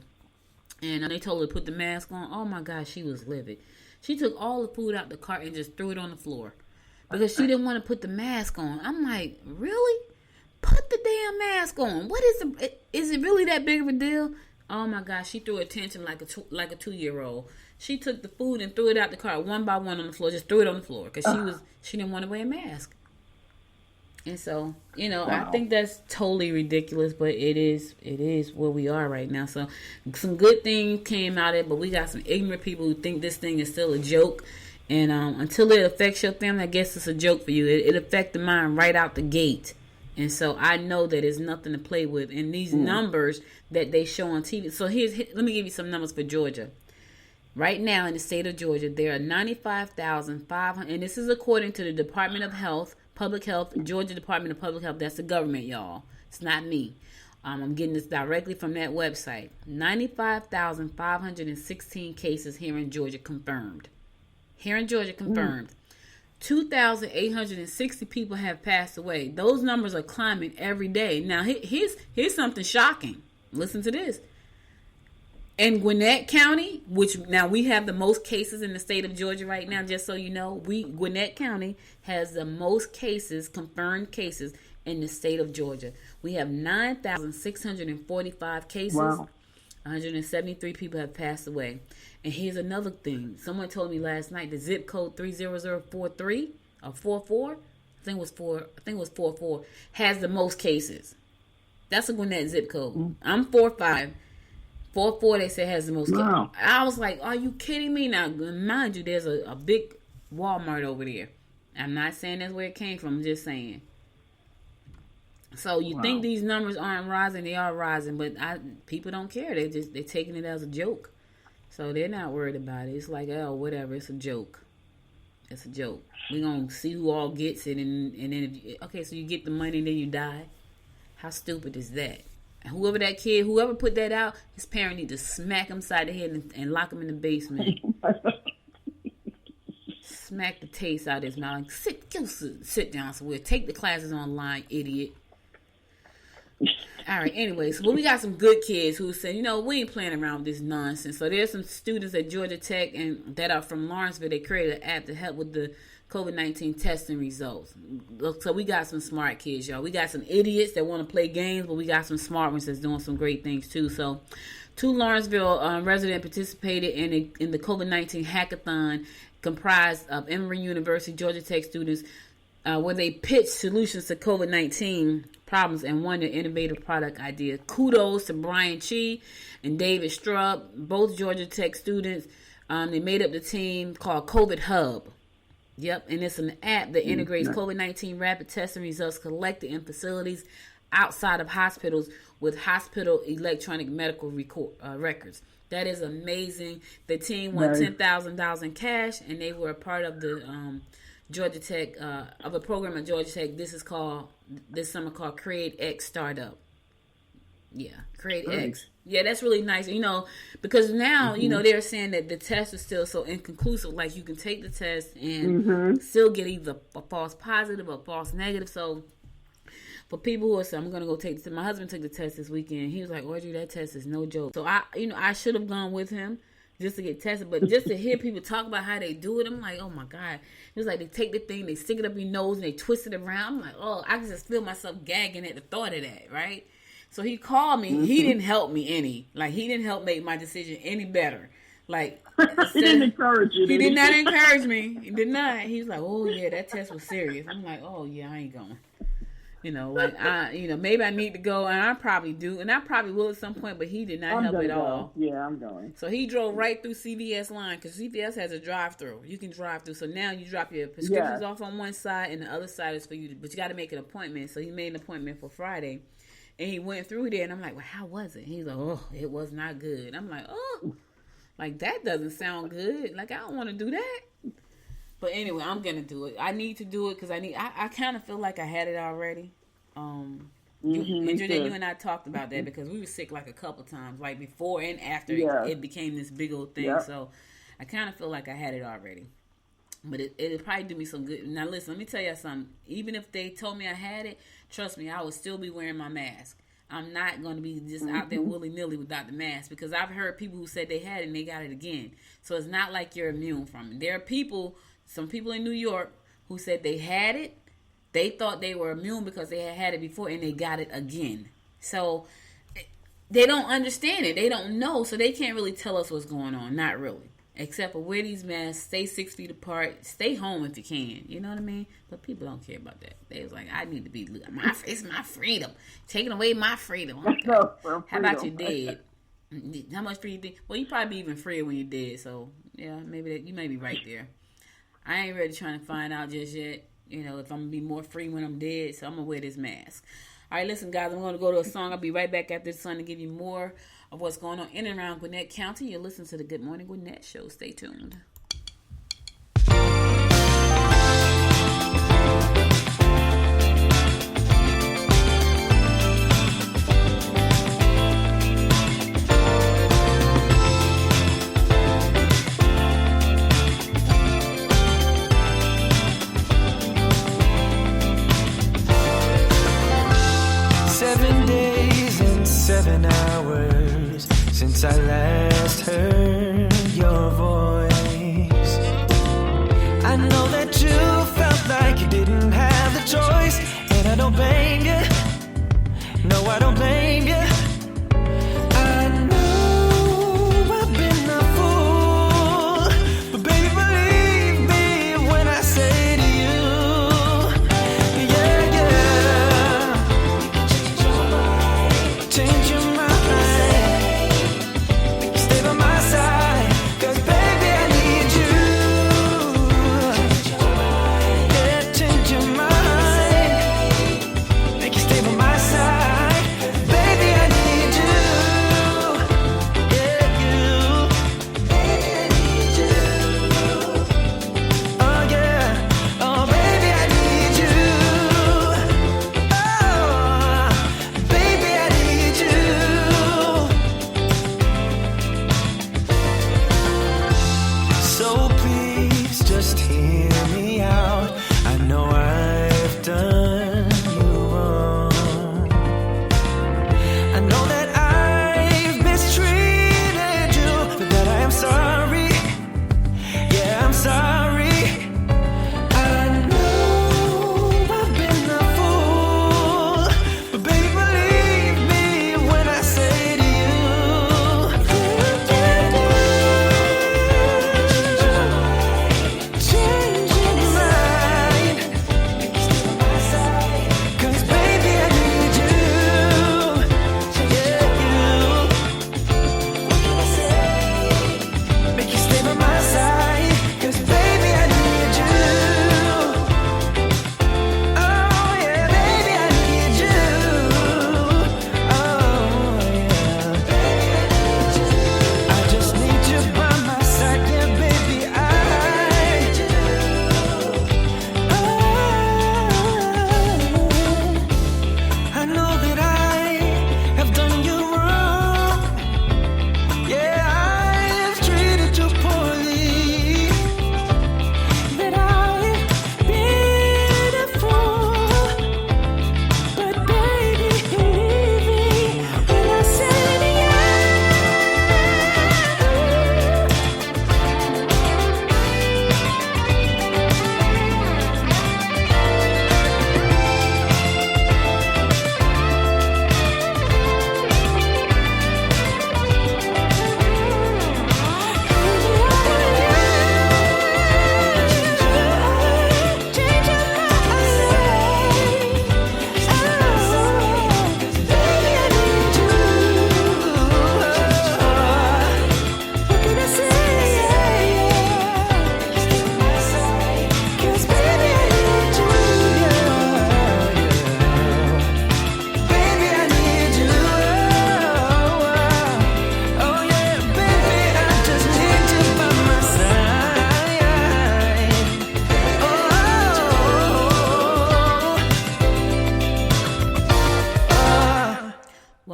and they told her to put the mask on. Oh, my gosh, she was livid. She took all the food out the cart and just threw it on the floor because she didn't want to put the mask on. I'm like, really? Put the damn mask on. What is it really that big of a deal? Oh, my gosh, she threw a tantrum like a 2-year-old. She took the food and threw it out the cart one by one on the floor. Just threw it on the floor because she didn't want to wear a mask. And so, wow. I think that's totally ridiculous, but it is where we are right now. So some good things came out of it, but we got some ignorant people who think this thing is still a joke. And until it affects your family, I guess it's a joke for you. It affected mine right out the gate. And so I know that it's nothing to play with. And these numbers that they show on TV. So let me give you some numbers for Georgia. Right now in the state of Georgia, there are 95,500, and this is according to the Department of Public Health, Georgia Department of Public Health. That's the government, y'all. It's not me. I'm getting this directly from that website. 95,516 cases here in Georgia confirmed. 2,860 people have passed away. Those numbers are climbing every day. Now, here's something shocking. Listen to this. In Gwinnett County, which now we have the most cases in the state of Georgia right now, just so you know, Gwinnett County has the most cases, confirmed cases in the state of Georgia. We have 9,645 cases. Wow. 173 people have passed away. And here's another thing. Someone told me last night the zip code 30043 or 44, I think it was 44, has the most cases. That's a Gwinnett zip code. I'm 45. 44, they say, has the most. Wow. I was like, are you kidding me? Now, mind you, there's a big Walmart over there. I'm not saying that's where it came from. I'm just saying. So you think these numbers aren't rising? They are rising, but people don't care. They're taking it as a joke. So they're not worried about it. It's like, oh, whatever. It's a joke. It's a joke. We're going to see who all gets it. And then, so you get the money and then you die. How stupid is that? Whoever put that out, his parent need to smack him side the head and lock him in the basement. Smack the taste out of his mouth. Sit down somewhere. Take the classes online, idiot. All right, anyways, we got some good kids who said, we ain't playing around with this nonsense. So there's some students at Georgia Tech and that are from Lawrenceville. They created an app to help with the COVID-19 testing results. So we got some smart kids, y'all. We got some idiots that want to play games, but we got some smart ones that's doing some great things too. So 2 Lawrenceville residents participated in the COVID-19 hackathon comprised of Emory University, Georgia Tech students, where they pitched solutions to COVID-19 problems and won their innovative product idea. Kudos to Brian Chi and David Strubb, both Georgia Tech students. They made up the team called COVID Hub. Yep, and it's an app that integrates COVID-19 rapid testing results collected in facilities outside of hospitals with hospital electronic medical records. That is amazing. The team won $10,000 in cash, and they were a part of the Georgia Tech of a program at Georgia Tech. This summer called Create X Startup. Yeah, Create X. Yeah, that's really nice. Because now they're saying that the test is still so inconclusive. Like you can take the test and still get either a false positive or a false negative. So for people who are saying, I'm gonna go take the test. My husband took the test this weekend. He was like, Audrey, that test is no joke. So I should have gone with him just to get tested, but just to hear people talk about how they do it, I'm like, oh my God. It was like they take the thing, they stick it up your nose, and they twist it around. I'm like, oh, I can just feel myself gagging at the thought of that, right? So he called me. He didn't help me any. Like, he didn't help make my decision any better. Like, he didn't encourage you. He did not encourage me. He did not. He was like, "Oh yeah, that test was serious." I'm like, "Oh yeah, I ain't going." Maybe I need to go, and I probably do, and I probably will at some point. But he did not help at all. Yeah, I'm going. So he drove right through CVS line because CVS has a drive-through. You can drive through. So now you drop your prescriptions off on one side, and the other side is for you. But you got to make an appointment. So he made an appointment for Friday, and he went through there, and I'm like, "Well, how was it?" He's like, "Oh, it was not good." I'm like, "Oh, like that doesn't sound good. Like I don't want to do that." But anyway, I'm gonna do it. I need to do it because I kind of feel like I had it already. You and I talked about that because we were sick like a couple times, like before and after it became this big old thing. Yep. So I kind of feel like I had it already. But it'll probably do me some good. Now listen, let me tell you something. Even if they told me I had it, trust me, I would still be wearing my mask. I'm not going to be just out there willy-nilly without the mask because I've heard people who said they had it and they got it again. So it's not like you're immune from it. There are some people in New York who said they had it. They thought they were immune because they had it before and they got it again. So they don't understand it. They don't know. So they can't really tell us what's going on. Not really. Except for wear these masks, stay 6 feet apart, stay home if you can. You know what I mean? But people don't care about that. They was like, I need to be, it's my freedom. Taking away my freedom. Okay. How about you dead? How much free you think? Well, you probably be even freer when you're dead. So, yeah, maybe you may be right there. I ain't ready trying to find out just yet. If I'm going to be more free when I'm dead. So I'm going to wear this mask. All right, listen, guys, I'm going to go to a song. I'll be right back after this song to give you more of what's going on in and around Gwinnett County. You're listening to the Good Morning Gwinnett Show. Stay tuned. 7 days and 7 hours since I last heard your voice. I know that you felt like you didn't have the choice, and I don't blame you. No, I don't blame you. I know I've been a fool, but baby, believe me when I say to you, yeah, yeah. Change your mind, stay by my side, 'cause baby I need you. Yeah, change your mind, make you stay by my side, baby.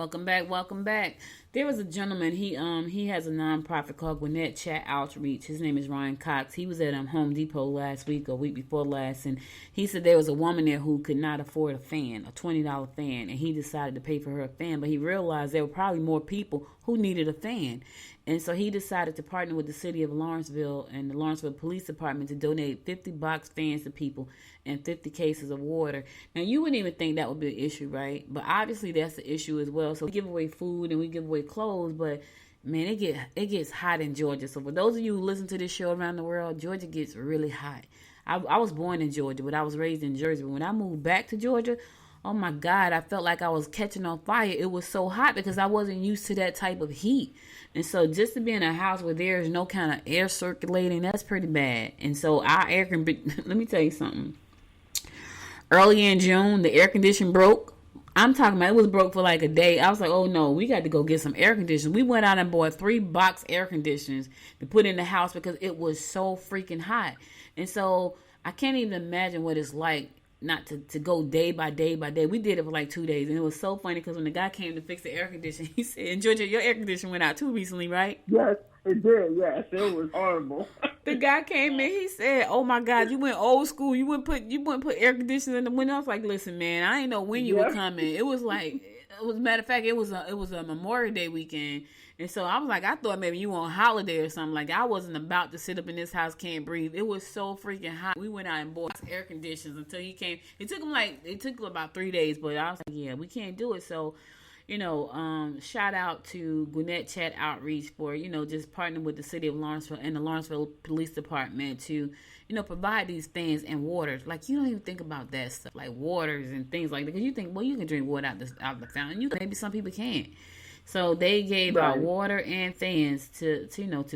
Welcome back, welcome back. There was a gentleman, he has a nonprofit called Gwinnett Chat Outreach. His name is Ryan Cox. He was at Home Depot last week or week before last, and he said there was a woman there who could not afford a fan, a $20 fan, and he decided to pay for her a fan, but he realized there were probably more people who needed a fan. And so he decided to partner with the city of Lawrenceville and the Lawrenceville Police Department to donate 50 box fans to people and 50 cases of water. Now, you wouldn't even think that would be an issue, right? But obviously that's the issue as well. So we give away food and we give away clothes, but man, it gets hot in Georgia. So for those of you who listen to this show around the world, Georgia gets really hot. I was born in Georgia, but I was raised in Jersey. But when I moved back to Georgia, oh my God, I felt like I was catching on fire. It was so hot because I wasn't used to that type of heat. And so just to be in a house where there's no kind of air circulating, that's pretty bad. And so our air conditioning, let me tell you something. Early in June, the air conditioner broke. I'm talking about it was broke for like a day. I was like, oh no, we got to go get some air conditioners. We went out and bought 3 box air conditioners to put in the house because it was so freaking hot. And so I can't even imagine what it's like not to go day by day by day. We did it for like 2 days, and it was so funny because when the guy came to fix the air conditioning, he said, Georgia, your air conditioner went out too recently, right? Yes, it did. Yes, it was horrible. The guy came in, he said, oh my God, you went old school. You wouldn't put air conditioners in the window. I was like, listen, man, I didn't know when you were coming. It was like, matter of fact, it was a Memorial Day weekend. And so I was like, I thought maybe you were on holiday or something. Like, I wasn't about to sit up in this house, can't breathe. It was so freaking hot. We went out and bought air conditioners until he came. It took about 3 days, but I was like, yeah, we can't do it. So, shout out to Gwinnett Chat Outreach for, just partnering with the city of Lawrenceville and the Lawrenceville Police Department to, provide these fans and water. Like, you don't even think about that stuff, like waters and things like that. Because you think, well, you can drink water out the fountain. Maybe some people can't. So they gave out water and fans to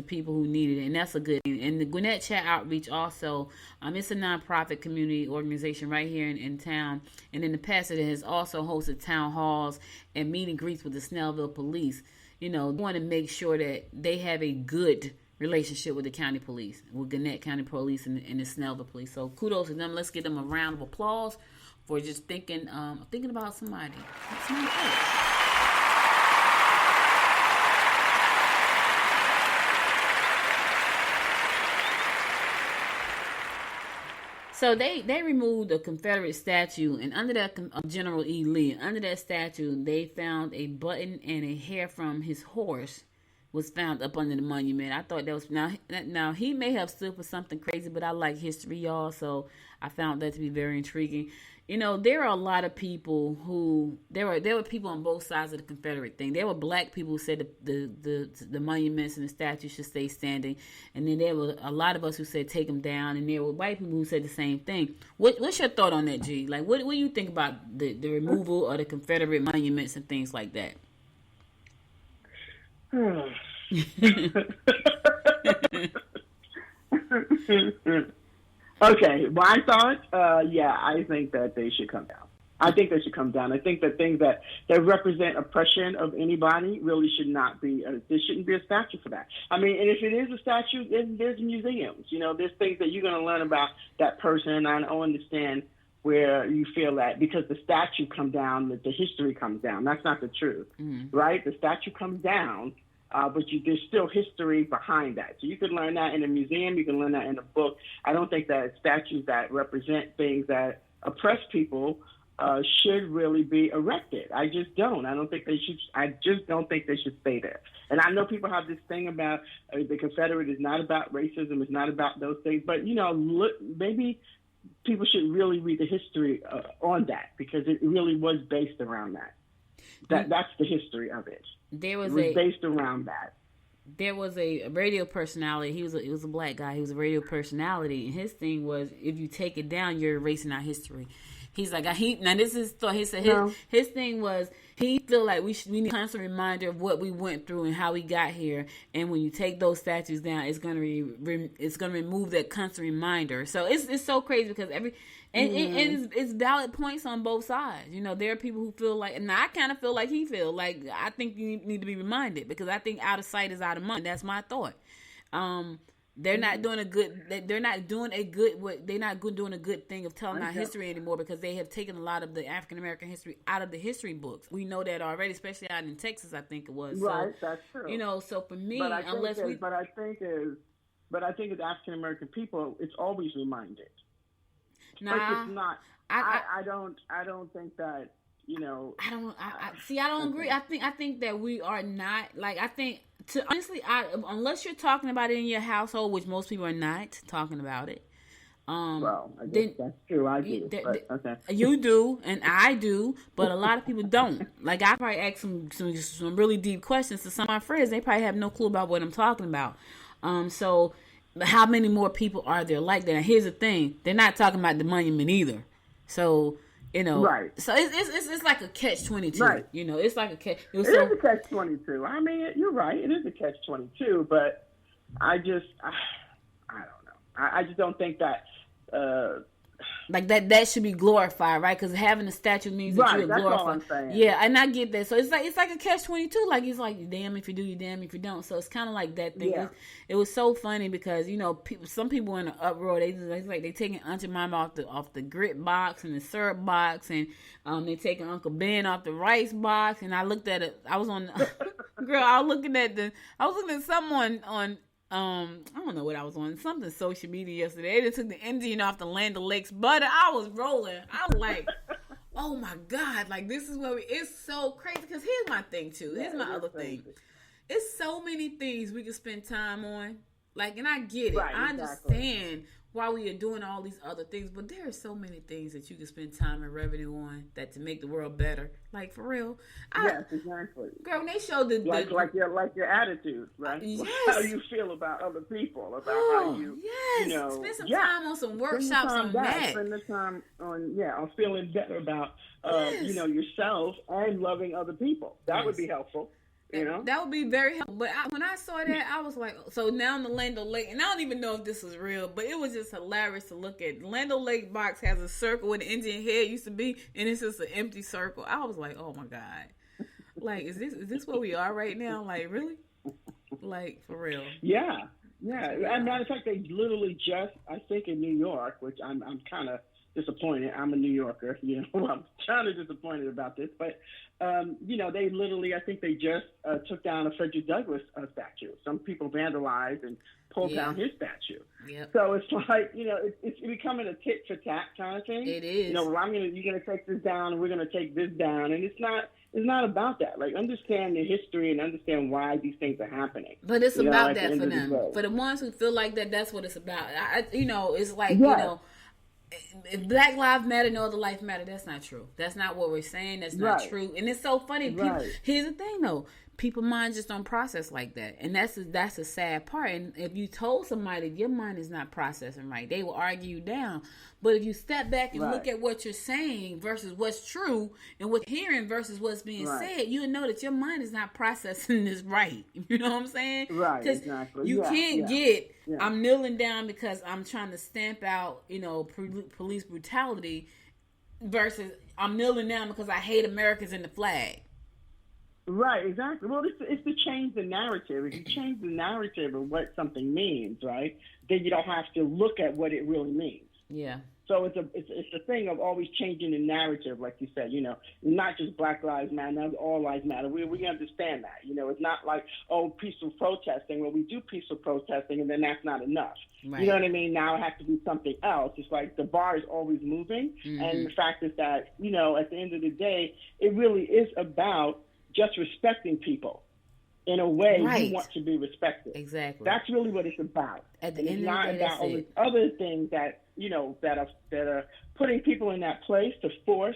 people who needed it, and that's a good thing. And the Gwinnett Chat Outreach also, it's a nonprofit community organization right here in town. And in the past, it has also hosted town halls and meet and greets with the Snellville Police. They want to make sure that they have a good relationship with the county police, with Gwinnett County Police and the Snellville Police. So kudos to them. Let's give them a round of applause for just thinking about somebody. So they removed a Confederate statue, and under that, General E. Lee, under that statue, they found a button and a hair from his horse was found up under the monument. I thought that was, now he may have stood for something crazy, but I like history, y'all, so I found that to be very intriguing. There are a lot of people who, there were people on both sides of the Confederate thing. There were black people who said the monuments and the statues should stay standing. And then there were a lot of us who said take them down. And there were white people who said the same thing. What's your thought on that, G? Like, what do you think about the removal of the Confederate monuments and things like that? Okay, my thoughts, I think that they should come down. I think that things that represent oppression of anybody really should not be, there shouldn't be a statue for that. I mean, and if it is a statue, then there's museums. There's things that you're going to learn about that person, and I don't understand where you feel that because the statue comes down, that the history comes down. That's not the truth, right? The statue comes down, but there's still history behind that. So you could learn that in a museum. You can learn that in a book. I don't think that statues that represent things that oppress people should really be erected. I just don't. I just don't think they should stay there. And I know people have this thing about the Confederate is not about racism. It's not about those things. But, maybe people should really read the history on that because it really was based around that. That's the history of it. It was based around that. There was a radio personality. He was a black guy. He was a radio personality, and his thing was, if you take it down, you're erasing our history. He's like, this is thought. He said his thing was he feel like we need a constant reminder of what we went through and how we got here. And when you take those statues down, it's gonna remove that constant reminder. So it's so crazy because it's valid points on both sides. There are people who feel like, and I kind of feel like he feel like I think you need to be reminded because I think out of sight is out of mind. That's my thought. they're not doing a good. They're not doing a good. They're not doing a good thing of telling our history anymore because they have taken a lot of the African American history out of the history books. We know that already, especially out in Texas. I think it was. Right, so, that's true. You know, so for me, But I think as African American people, it's always reminded. Nah, it's not. I don't think that. You know, I don't agree. I think that we are not like. I think honestly, unless you're talking about it in your household, which most people are not talking about it. Well, I guess that's true. I do. Okay. You do, and I do, but a lot of people don't. Like I probably ask some really deep questions to some of my friends. They probably have no clue about what I'm talking about. So how many more people are there like that? And here's the thing: they're not talking about the monument either. So. You know, right? So it's like a catch-22. Right. You know, it's like a catch. It is a catch-22. I mean, you're right. It is a catch-22. But I don't know. I just don't think that. Like that should be glorified, right? Because having a statue means that you're glorified. All I'm saying. Yeah, and I get that. So it's like a catch-22. Like it's like you damn if you do, you damn if you don't. So it's kind of like that thing. Yeah. It was so funny because you know some people were in an uproar. They taking Aunt Jemima off the grit box and the syrup box, and they taking Uncle Ben off the rice box. And I looked at it. I was on girl. I was looking at someone on. I don't know what I was on, something social media yesterday. They took the Indian off the Land O'Lakes butter. I was rolling. I was like, oh my God, like this is where it's so crazy. Because here's my thing too. Here's my other thing. It's so many things we can spend time on. Like, and I get it. Right, I understand why we are doing all these other things, but there are so many things that you can spend time and revenue on that to make the world better. Like for real. Yes, exactly. Girl, when they showed like your attitude, right? Yes. How you feel about other people, about how you, yes. you know, spend some time on some workshops on that. Spend the time on feeling better about you know, yourself and loving other people. That would be helpful. You know? That would be very helpful. But when I saw that, I was like, so now the Land O'Lake, and I don't even know if this was real, but it was just hilarious to look at. Land O'Lake box has a circle where the Indian head used to be, and it's just an empty circle. I was like, oh my God. Like, is this where we are right now? Like, really? Like, for real. Yeah. As a matter of fact, they literally just, I think in New York, which I'm kind of disappointed. I'm a New Yorker, you know, I'm kind of disappointed about this, but, you know, they literally, I think they just took down a Frederick Douglass statue. Some people vandalized and pulled down his statue. Yep. So it's like, you know, it's becoming a tit for tat kind of thing. It is. You know, well, you're going to take this down and we're going to take this down. And it's not about that. Like, understand the history and understand why these things are happening. But it's about that for them. The For the ones who feel like that, that's what it's about. You know, it's like, you know, if Black Lives Matter, no other life matter. That's not true. That's not what we're saying. That's not true. And it's so funny. People, here's the thing, though. People mind just don't process like that, and that's a sad part. And if you told somebody your mind is not processing right, they will argue you down. But if you step back and look at what you're saying versus what's true, and what's hearing versus what's being said, you'll know that your mind is not processing this right. You know what I'm saying? Right. Because you can't get. I'm kneeling down because I'm trying to stamp out, you know, police brutality, versus I'm kneeling down because I hate Americans and the flag. Right, exactly. Well, it's to change the narrative. If you change the narrative of what something means, right, then you don't have to look at what it really means. Yeah. So it's a thing of always changing the narrative, like you said. You know, not just Black Lives Matter, now all lives matter. We understand that. You know, it's not like, oh, peaceful protesting. Well, we do peaceful protesting, and then that's not enough. Right. You know what I mean? Now it has to be something else. It's like the bar is always moving, and the fact is that, you know, at the end of the day, it really is about just respecting people in a way you want to be respected. Exactly. That's really what it's about. At the end of the day, not about all these other things that, you know, that are putting people in that place to force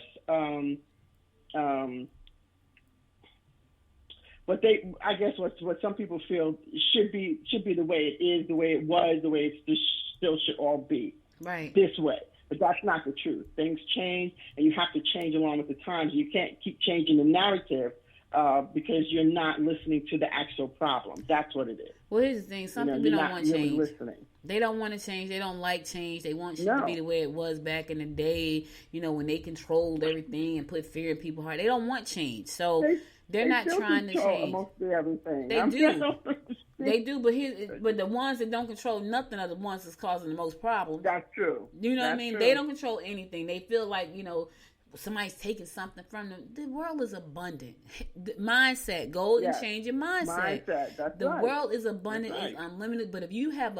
what some people feel should be the way it is, the way it was, the way it still should all be. Right. This way. But that's not the truth. Things change, and you have to change along with the times. You can't keep changing the narrative because you're not listening to the actual problem. That's what it is. Well, here's the thing. Some people don't want change. Listening. They don't want to change. They don't like change. They want shit to be the way it was back in the day, you know, when they controlled everything and put fear in people's heart. They don't want change. So they're not trying to change. Mostly everything. They do. honesty. They do, but the ones that don't control nothing are the ones that's causing the most problems. That's true. You know what I That's mean? true. They don't control anything. They feel like, somebody's taking something from them. The world is abundant. The mindset. Go and change your mindset. That's the right. world is abundant, That's it's right. unlimited. But if you have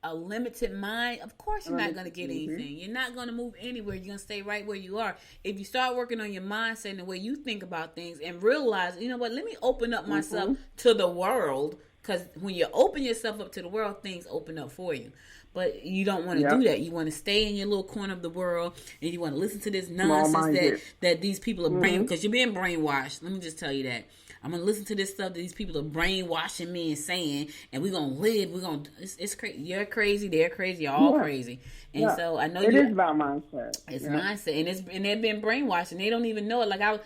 a limited mind, of course you're not going to get anything. You're not going to move anywhere. You're going to stay right where you are. If you start working on your mindset and the way you think about things and realize, you know what, let me open up myself to the world. Because when you open yourself up to the world, things open up for you. But you don't want to do that. You want to stay in your little corner of the world, and you want to listen to this nonsense that these people are because you're being brainwashed. Let me just tell you that. I'm going to listen to this stuff that these people are brainwashing me and saying, and we're going to live. It's crazy. You're crazy. They're crazy. You're all crazy. And so I know it is about mindset. It's mindset, and they've been brainwashed, and they don't even know it. Like I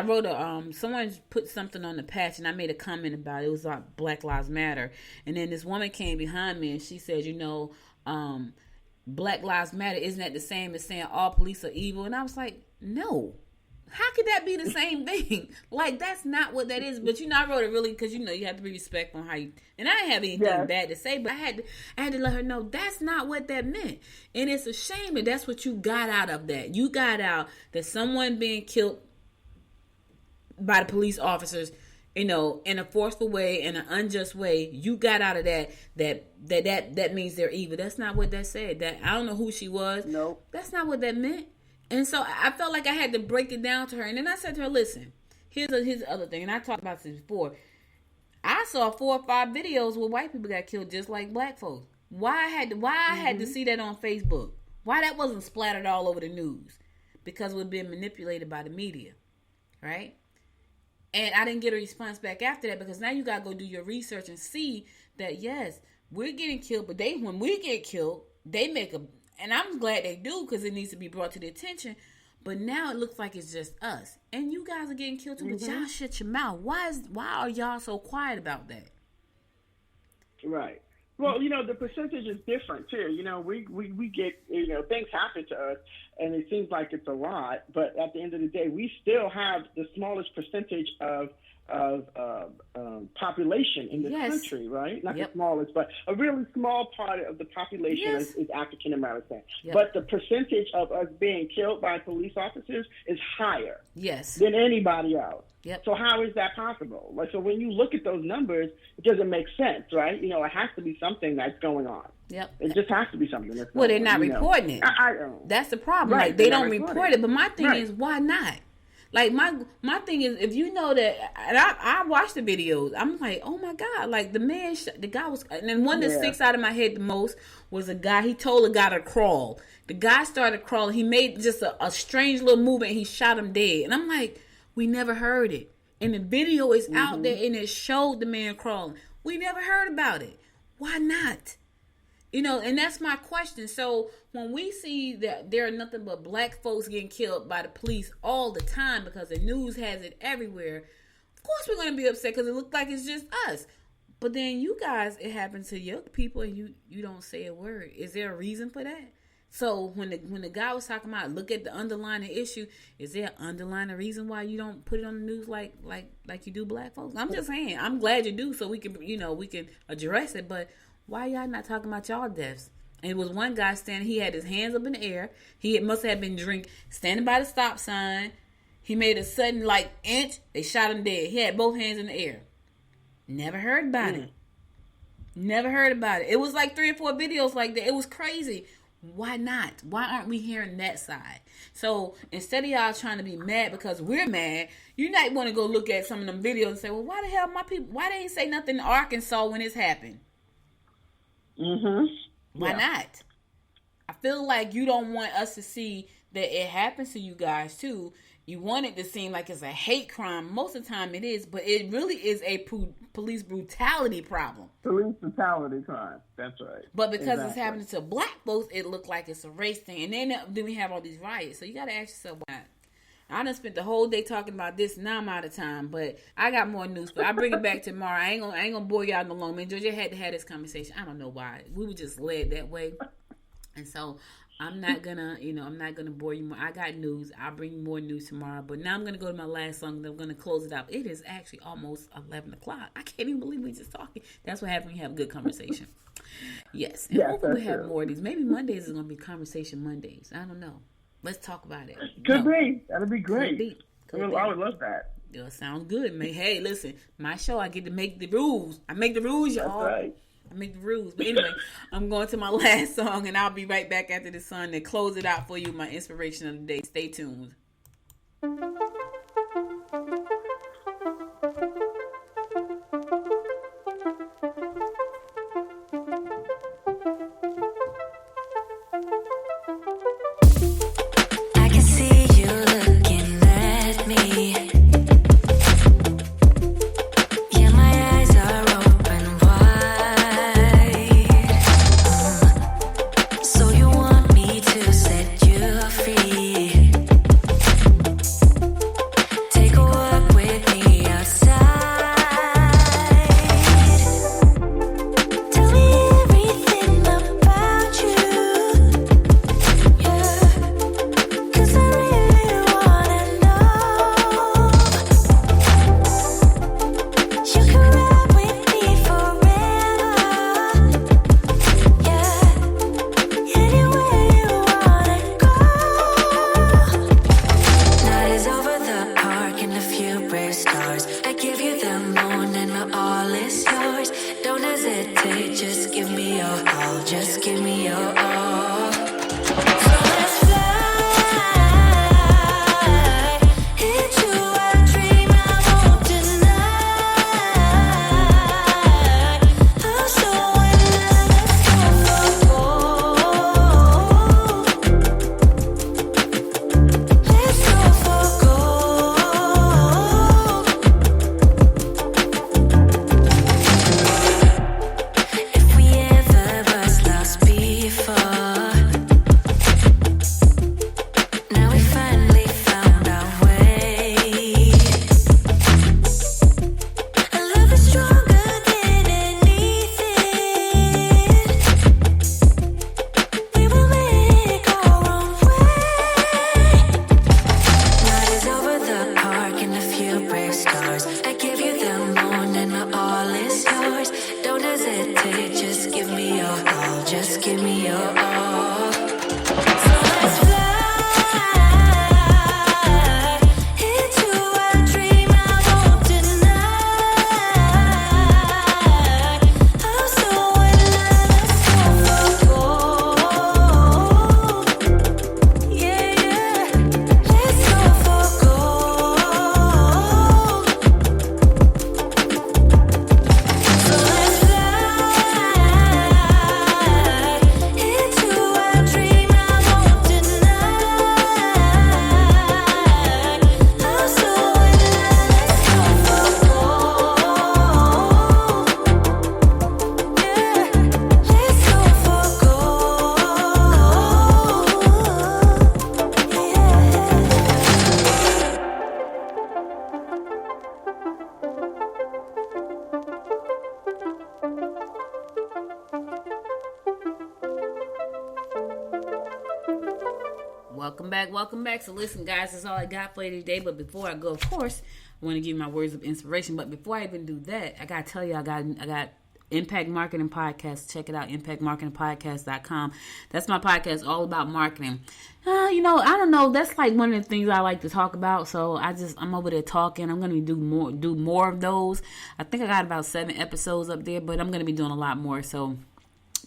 wrote someone put something on the patch, and I made a comment about it. It was like Black Lives Matter, and then this woman came behind me and she said, Black Lives Matter, isn't that the same as saying all police are evil? And I was like, no. How could that be the same thing? Like, that's not what that is. But I wrote it really because you have to be respectful on how you. And I didn't have anything bad to say, but I had to let her know that's not what that meant. And it's a shame that that's what you got out of that. You got out that someone being killed by the police officers, in a forceful way, in an unjust way. You got out of that means they're evil. That's not what that said. That I don't know who she was. Nope. That's not what that meant. And so I felt like I had to break it down to her. And then I said to her, listen, here's the other thing. And I talked about this before. I saw 4 or 5 videos where white people got killed just like black folks. Why I had to see that on Facebook? Why that wasn't splattered all over the news? Because we're being manipulated by the media. Right? And I didn't get a response back after that because now you got to go do your research and see that, yes, we're getting killed. But when we get killed, they make a... And I'm glad they do because it needs to be brought to the attention. But now it looks like it's just us. And you guys are getting killed too. But y'all shut your mouth. Why are y'all so quiet about that? Right. Well, the percentage is different too. We get, things happen to us and it seems like it's a lot. But at the end of the day, we still have the smallest percentage of population in this country, right? Not the smallest, but a really small part of the population is African American. Yep. But the percentage of us being killed by police officers is higher than anybody else. Yep. So how is that possible? So when you look at those numbers, it doesn't make sense, right? It has to be something that's going on. Yep. It just has to be something that's well, going they're not reporting it. That's the problem. Right, like they don't report it. But my thing is, why not? Like my thing is, if you know that, and I watched the videos, I'm like, oh my God, like the guy was, and then one that sticks out of my head the most was a guy. He told a guy to crawl. The guy started crawling. He made just a strange little movement. And he shot him dead. And I'm like, we never heard it. And the video is out there, and it showed the man crawling. We never heard about it. Why not? And that's my question. So when we see that there are nothing but black folks getting killed by the police all the time because the news has it everywhere, of course we're going to be upset because it looks like it's just us. But then you guys, it happens to your people and you don't say a word. Is there a reason for that? So when the guy was talking about look at the underlying issue, is there an underlying reason why you don't put it on the news like you do black folks? I'm just saying, I'm glad you do so we can address it, but why y'all not talking about y'all deaths? And it was one guy standing, he had his hands up in the air. He must have been standing by the stop sign. He made a sudden inch. They shot him dead. He had both hands in the air. Never heard about it. Never heard about it. It was like 3 or 4 videos like that. It was crazy. Why not? Why aren't we hearing that side? So instead of y'all trying to be mad because we're mad, you might want to go look at some of them videos and say, well, why the hell my people, why they ain't say nothing in Arkansas when this happened? Why not? I feel like you don't want us to see that it happens to you guys too. You want it to seem like it's a hate crime. Most of the time it is, but it really is a police brutality problem. Police brutality crime. That's right. But because it's happening to black folks, it looked like it's a race thing. And then we have all these riots. So you got to ask yourself why. I done spent the whole day talking about this. Now I'm out of time, but I got more news. But I'll bring it back tomorrow. I ain't gonna bore y'all no longer. Man, Georgia had to have this conversation. I don't know why. We were just led that way. And so I'm not gonna bore you more. I got news. I'll bring you more news tomorrow. But now I'm gonna go to my last song. Then I'm gonna close it out. It is actually almost 11 o'clock. I can't even believe we just talking. That's what happens when you have a good conversation. Yes, and hopefully we have more of these. Maybe Mondays is gonna be Conversation Mondays. I don't know. Let's talk about it. Could be. That'd be great. Could be. I would love that. Yeah, sounds good, man. Hey, listen, my show, I get to make the rules. I make the rules, y'all. That's right. I make the rules. But anyway, I'm going to my last song, and I'll be right back after the song to close it out for you, my inspiration of the day. Stay tuned. I can see you looking at me. Yeah, my eyes are open wide. So you want me to set you free? Take a walk with me outside. Tell me everything about you. Yeah. 'Cause I really wanna know. You can ride with me forever. Yeah, anywhere you wanna go. Night is over the park and a few brave stars. I give you the moon and my all is yours. Don't hesitate, just give me your all. Just give me your all. So let's fly into a dream I want tonight. I'm so in love, let's go for gold. Let's go for gold. If we ever was lost before, now we finally found our way. Our love is stronger than anything. We will make our own way. Night is over the park and a few brave stars. I give you the moon and my all is yours. Don't hesitate, just give me your all. Just give me your all. So let's fly into a dream I want tonight. I'm so in love, let's go for gold. Yeah, let's go for gold. So let's fly into a dream I want tonight. I'm so in love, let's go for gold. Yeah, let's go for Welcome back. So listen, guys, that's all I got for you today. But before I go, of course, I want to give you my words of inspiration. But before I even do that, I gotta tell you, I got Impact Marketing Podcast. Check it out, impactmarketingpodcast.com. That's my podcast all about marketing. I don't know. That's like one of the things I like to talk about. So I'm over there talking. I'm gonna be do more of those. I think I got about 7 episodes up there, but I'm gonna be doing a lot more. So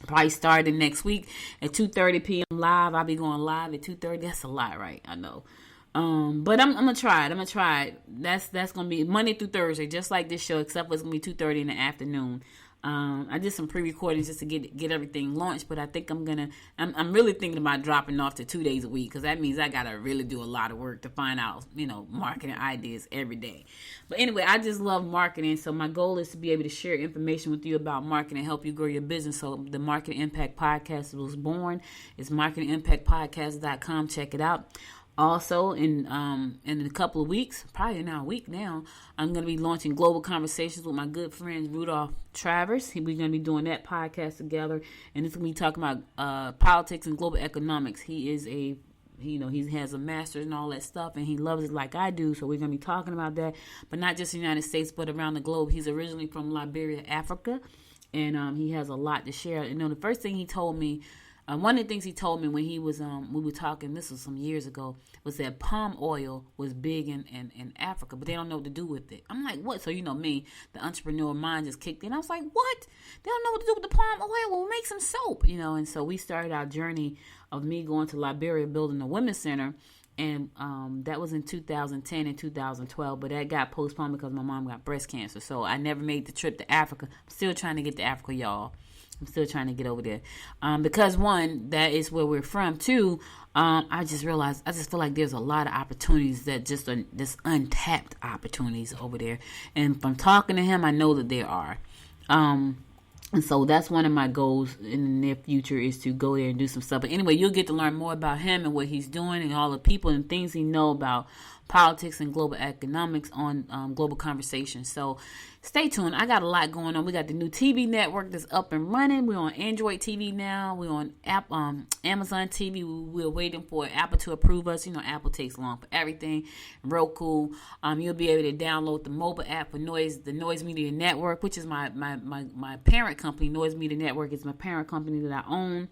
probably starting next week at 2:30 p.m. live. I'll be going live at 2:30. That's a lot, right? I know. But I'm gonna try it. That's gonna be Monday through Thursday, just like this show, except for it's gonna be 2:30 in the afternoon. I did some pre-recordings just to get everything launched, but I think I'm really thinking about dropping off to 2 days a week, because that means I gotta really do a lot of work to find out, marketing ideas every day. But anyway, I just love marketing, so my goal is to be able to share information with you about marketing, help you grow your business. So the Marketing Impact Podcast was born. It's marketingimpactpodcast.com. Check it out. Also, in a couple of weeks, probably now a week now, I'm going to be launching Global Conversations with my good friend Rudolph Travers. We're going to be doing that podcast together, and it's going to be talking about politics and global economics. He is he has a master's and all that stuff, and he loves it like I do, so we're going to be talking about that, but not just in the United States, but around the globe. He's originally from Liberia, Africa, and he has a lot to share. The first thing he told me, one of the things he told me when he was we were talking, this was some years ago, was that palm oil was big in Africa, but they don't know what to do with it. I'm like, what? So me, the entrepreneur mind just kicked in. I was like, what? They don't know what to do with the palm oil? Well, make some soap, and so we started our journey of me going to Liberia, building a women's center, and that was in 2010 and 2012, but that got postponed because my mom got breast cancer, so I never made the trip to Africa. I'm still trying to get to Africa, y'all. I'm still trying to get over there. Because one, that is where we're from. Two, I just realized, I just feel like there's a lot of opportunities that just untapped opportunities over there. And from talking to him, I know that there are. And so that's one of my goals in the near future, is to go there and do some stuff. But anyway, you'll get to learn more about him and what he's doing and all the people and things he know about politics and global economics on Global Conversations. So stay tuned. I got a lot going on. We got the new TV network that's up and running. We're on Android TV now. We're on Amazon TV. We're waiting for Apple to approve us. Apple takes long for everything. Roku. You'll be able to download the mobile app for the Noise Media Network, which is my parent company. Noise Media Network is my parent company that I own.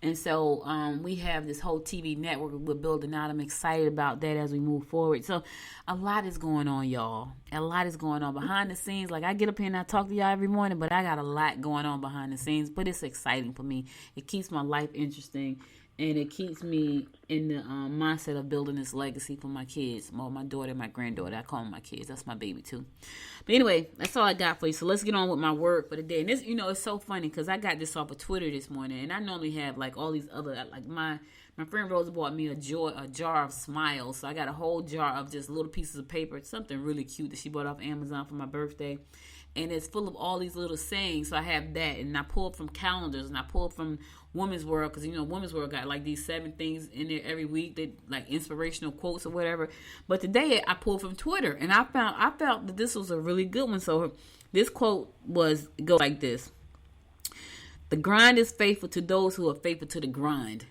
And so we have this whole TV network we're building out. I'm excited about that as we move forward. So a lot is going on, y'all. A lot is going on behind the scenes. Like, I get up here and I talk to y'all every morning, but I got a lot going on behind the scenes. But it's exciting for me. It keeps my life interesting. And it keeps me in the mindset of building this legacy for my kids. Well, my daughter and my granddaughter. I call them my kids. That's my baby, too. But anyway, that's all I got for you. So let's get on with my work for the day. And this, it's so funny because I got this off of Twitter this morning. And I normally have, like, all these other, like, my friend Rosa bought me a jar of smiles. So I got a whole jar of just little pieces of paper. It's something really cute that she bought off Amazon for my birthday. And it's full of all these little sayings. So I have that. And I pulled from calendars. And I pulled from Women's World. Because, Women's World got like these 7 things in there every week. That like inspirational quotes or whatever. But today I pulled from Twitter. And I felt that this was a really good one. So this quote go like this. The grind is faithful to those who are faithful to the grind.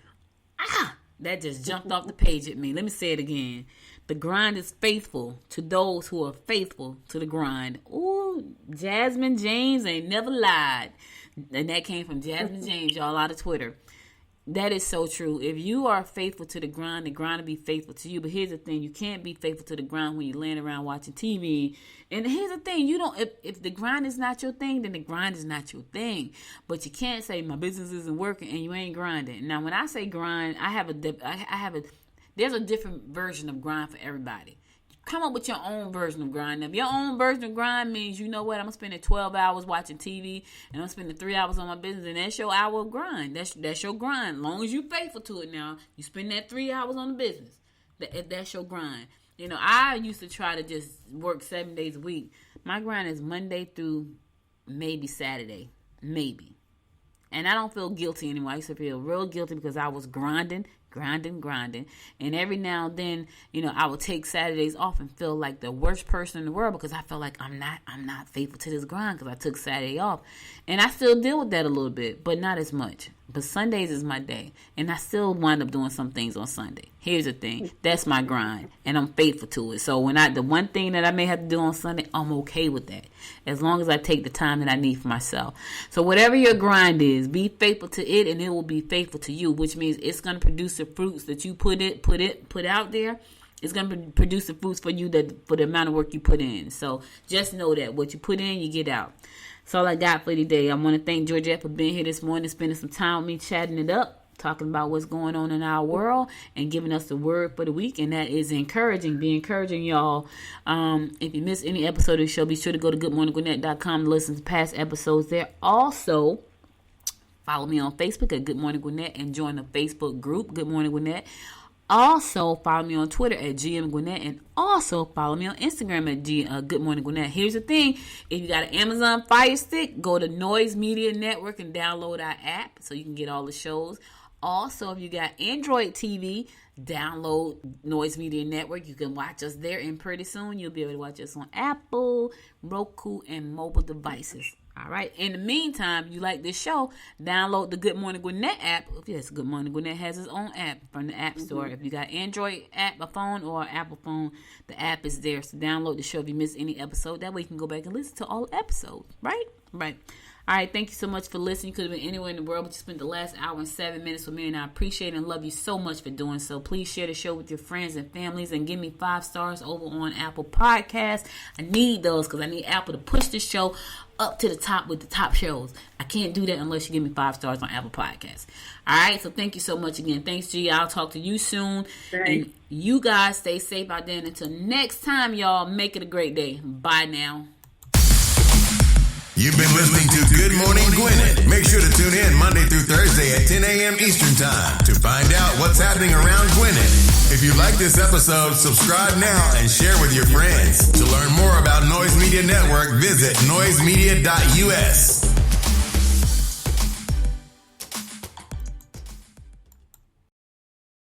That just jumped off the page at me. Let me say it again. The grind is faithful to those who are faithful to the grind. Ooh, Jasmine James ain't never lied. And that came from Jasmine James, y'all, out of Twitter. That is so true. If you are faithful to the grind will be faithful to you. But here's the thing. You can't be faithful to the grind when you're laying around watching TV. And here's the thing. If the grind is not your thing, then the grind is not your thing. But you can't say my business isn't working and you ain't grinding. Now, when I say grind, there's a different version of grind for everybody. Come up with your own version of grind. Now, if your own version of grind means, I'm going to spend 12 hours watching TV and I'm spending 3 hours on my business, and that's your hour of grind. That's your grind. As long as you're faithful to it now, you spend that 3 hours on the business. That's your grind. I used to try to just work 7 days a week. My grind is Monday through maybe Saturday. Maybe. And I don't feel guilty anymore. I used to feel real guilty because I was grinding. And every now and then, I would take Saturdays off and feel like the worst person in the world because I felt like I'm not faithful to this grind because I took Saturday off. And I still deal with that a little bit, but not as much. But Sundays is my day. And I still wind up doing some things on Sunday. Here's the thing. That's my grind. And I'm faithful to it. So the one thing that I may have to do on Sunday, I'm okay with that. As long as I take the time that I need for myself. So whatever your grind is, be faithful to it and it will be faithful to you. Which means it's going to produce the fruits that you put out there. It's going to produce the fruits for you for the amount of work you put in. So just know that what you put in, you get out. That's all I got for today. I want to thank Georgette for being here this morning, spending some time with me, chatting it up, talking about what's going on in our world, and giving us the word for the week, and that is encouraging. Be encouraging, y'all. If you miss any episode of the show, be sure to go to goodmorninggwinnett.com to listen to past episodes there. Also, follow me on Facebook at Good Morning Gwinnett and join the Facebook group, Good Morning Gwinnett. Also, follow me on Twitter at GM Gwinnett, and also follow me on Instagram at Good Morning Gwinnett. Here's the thing. If you got an Amazon Fire Stick, go to Noise Media Network and download our app so you can get all the shows. Also, if you got Android TV, download Noise Media Network. You can watch us there, and pretty soon you'll be able to watch us on Apple, Roku, and mobile devices. All right. In the meantime, you like this show, download the Good Morning Gwinnett app. Yes, Good Morning Gwinnett has its own app from the App Store. If you got Android app, a phone, or Apple phone, the app is there. So download the show if you miss any episode. That way you can go back and listen to all episodes. Right? Right. All right, thank you so much for listening. You could have been anywhere in the world, but you spent the last hour and 7 minutes with me, and I appreciate and love you so much for doing so. Please share the show with your friends and families, and give me 5 stars over on Apple Podcasts. I need those because I need Apple to push this show up to the top with the top shows. I can't do that unless you give me 5 stars on Apple Podcasts. All right, so thank you so much again. Thanks, G. I'll talk to you soon. Thanks. And you guys stay safe out there. And until next time, y'all, make it a great day. Bye now. You've been listening to Good Morning Gwinnett. Make sure to tune in Monday through Thursday at 10 a.m. Eastern Time to find out what's happening around Gwinnett. If you like this episode, subscribe now and share with your friends. To learn more about Noise Media Network, visit noisemedia.us.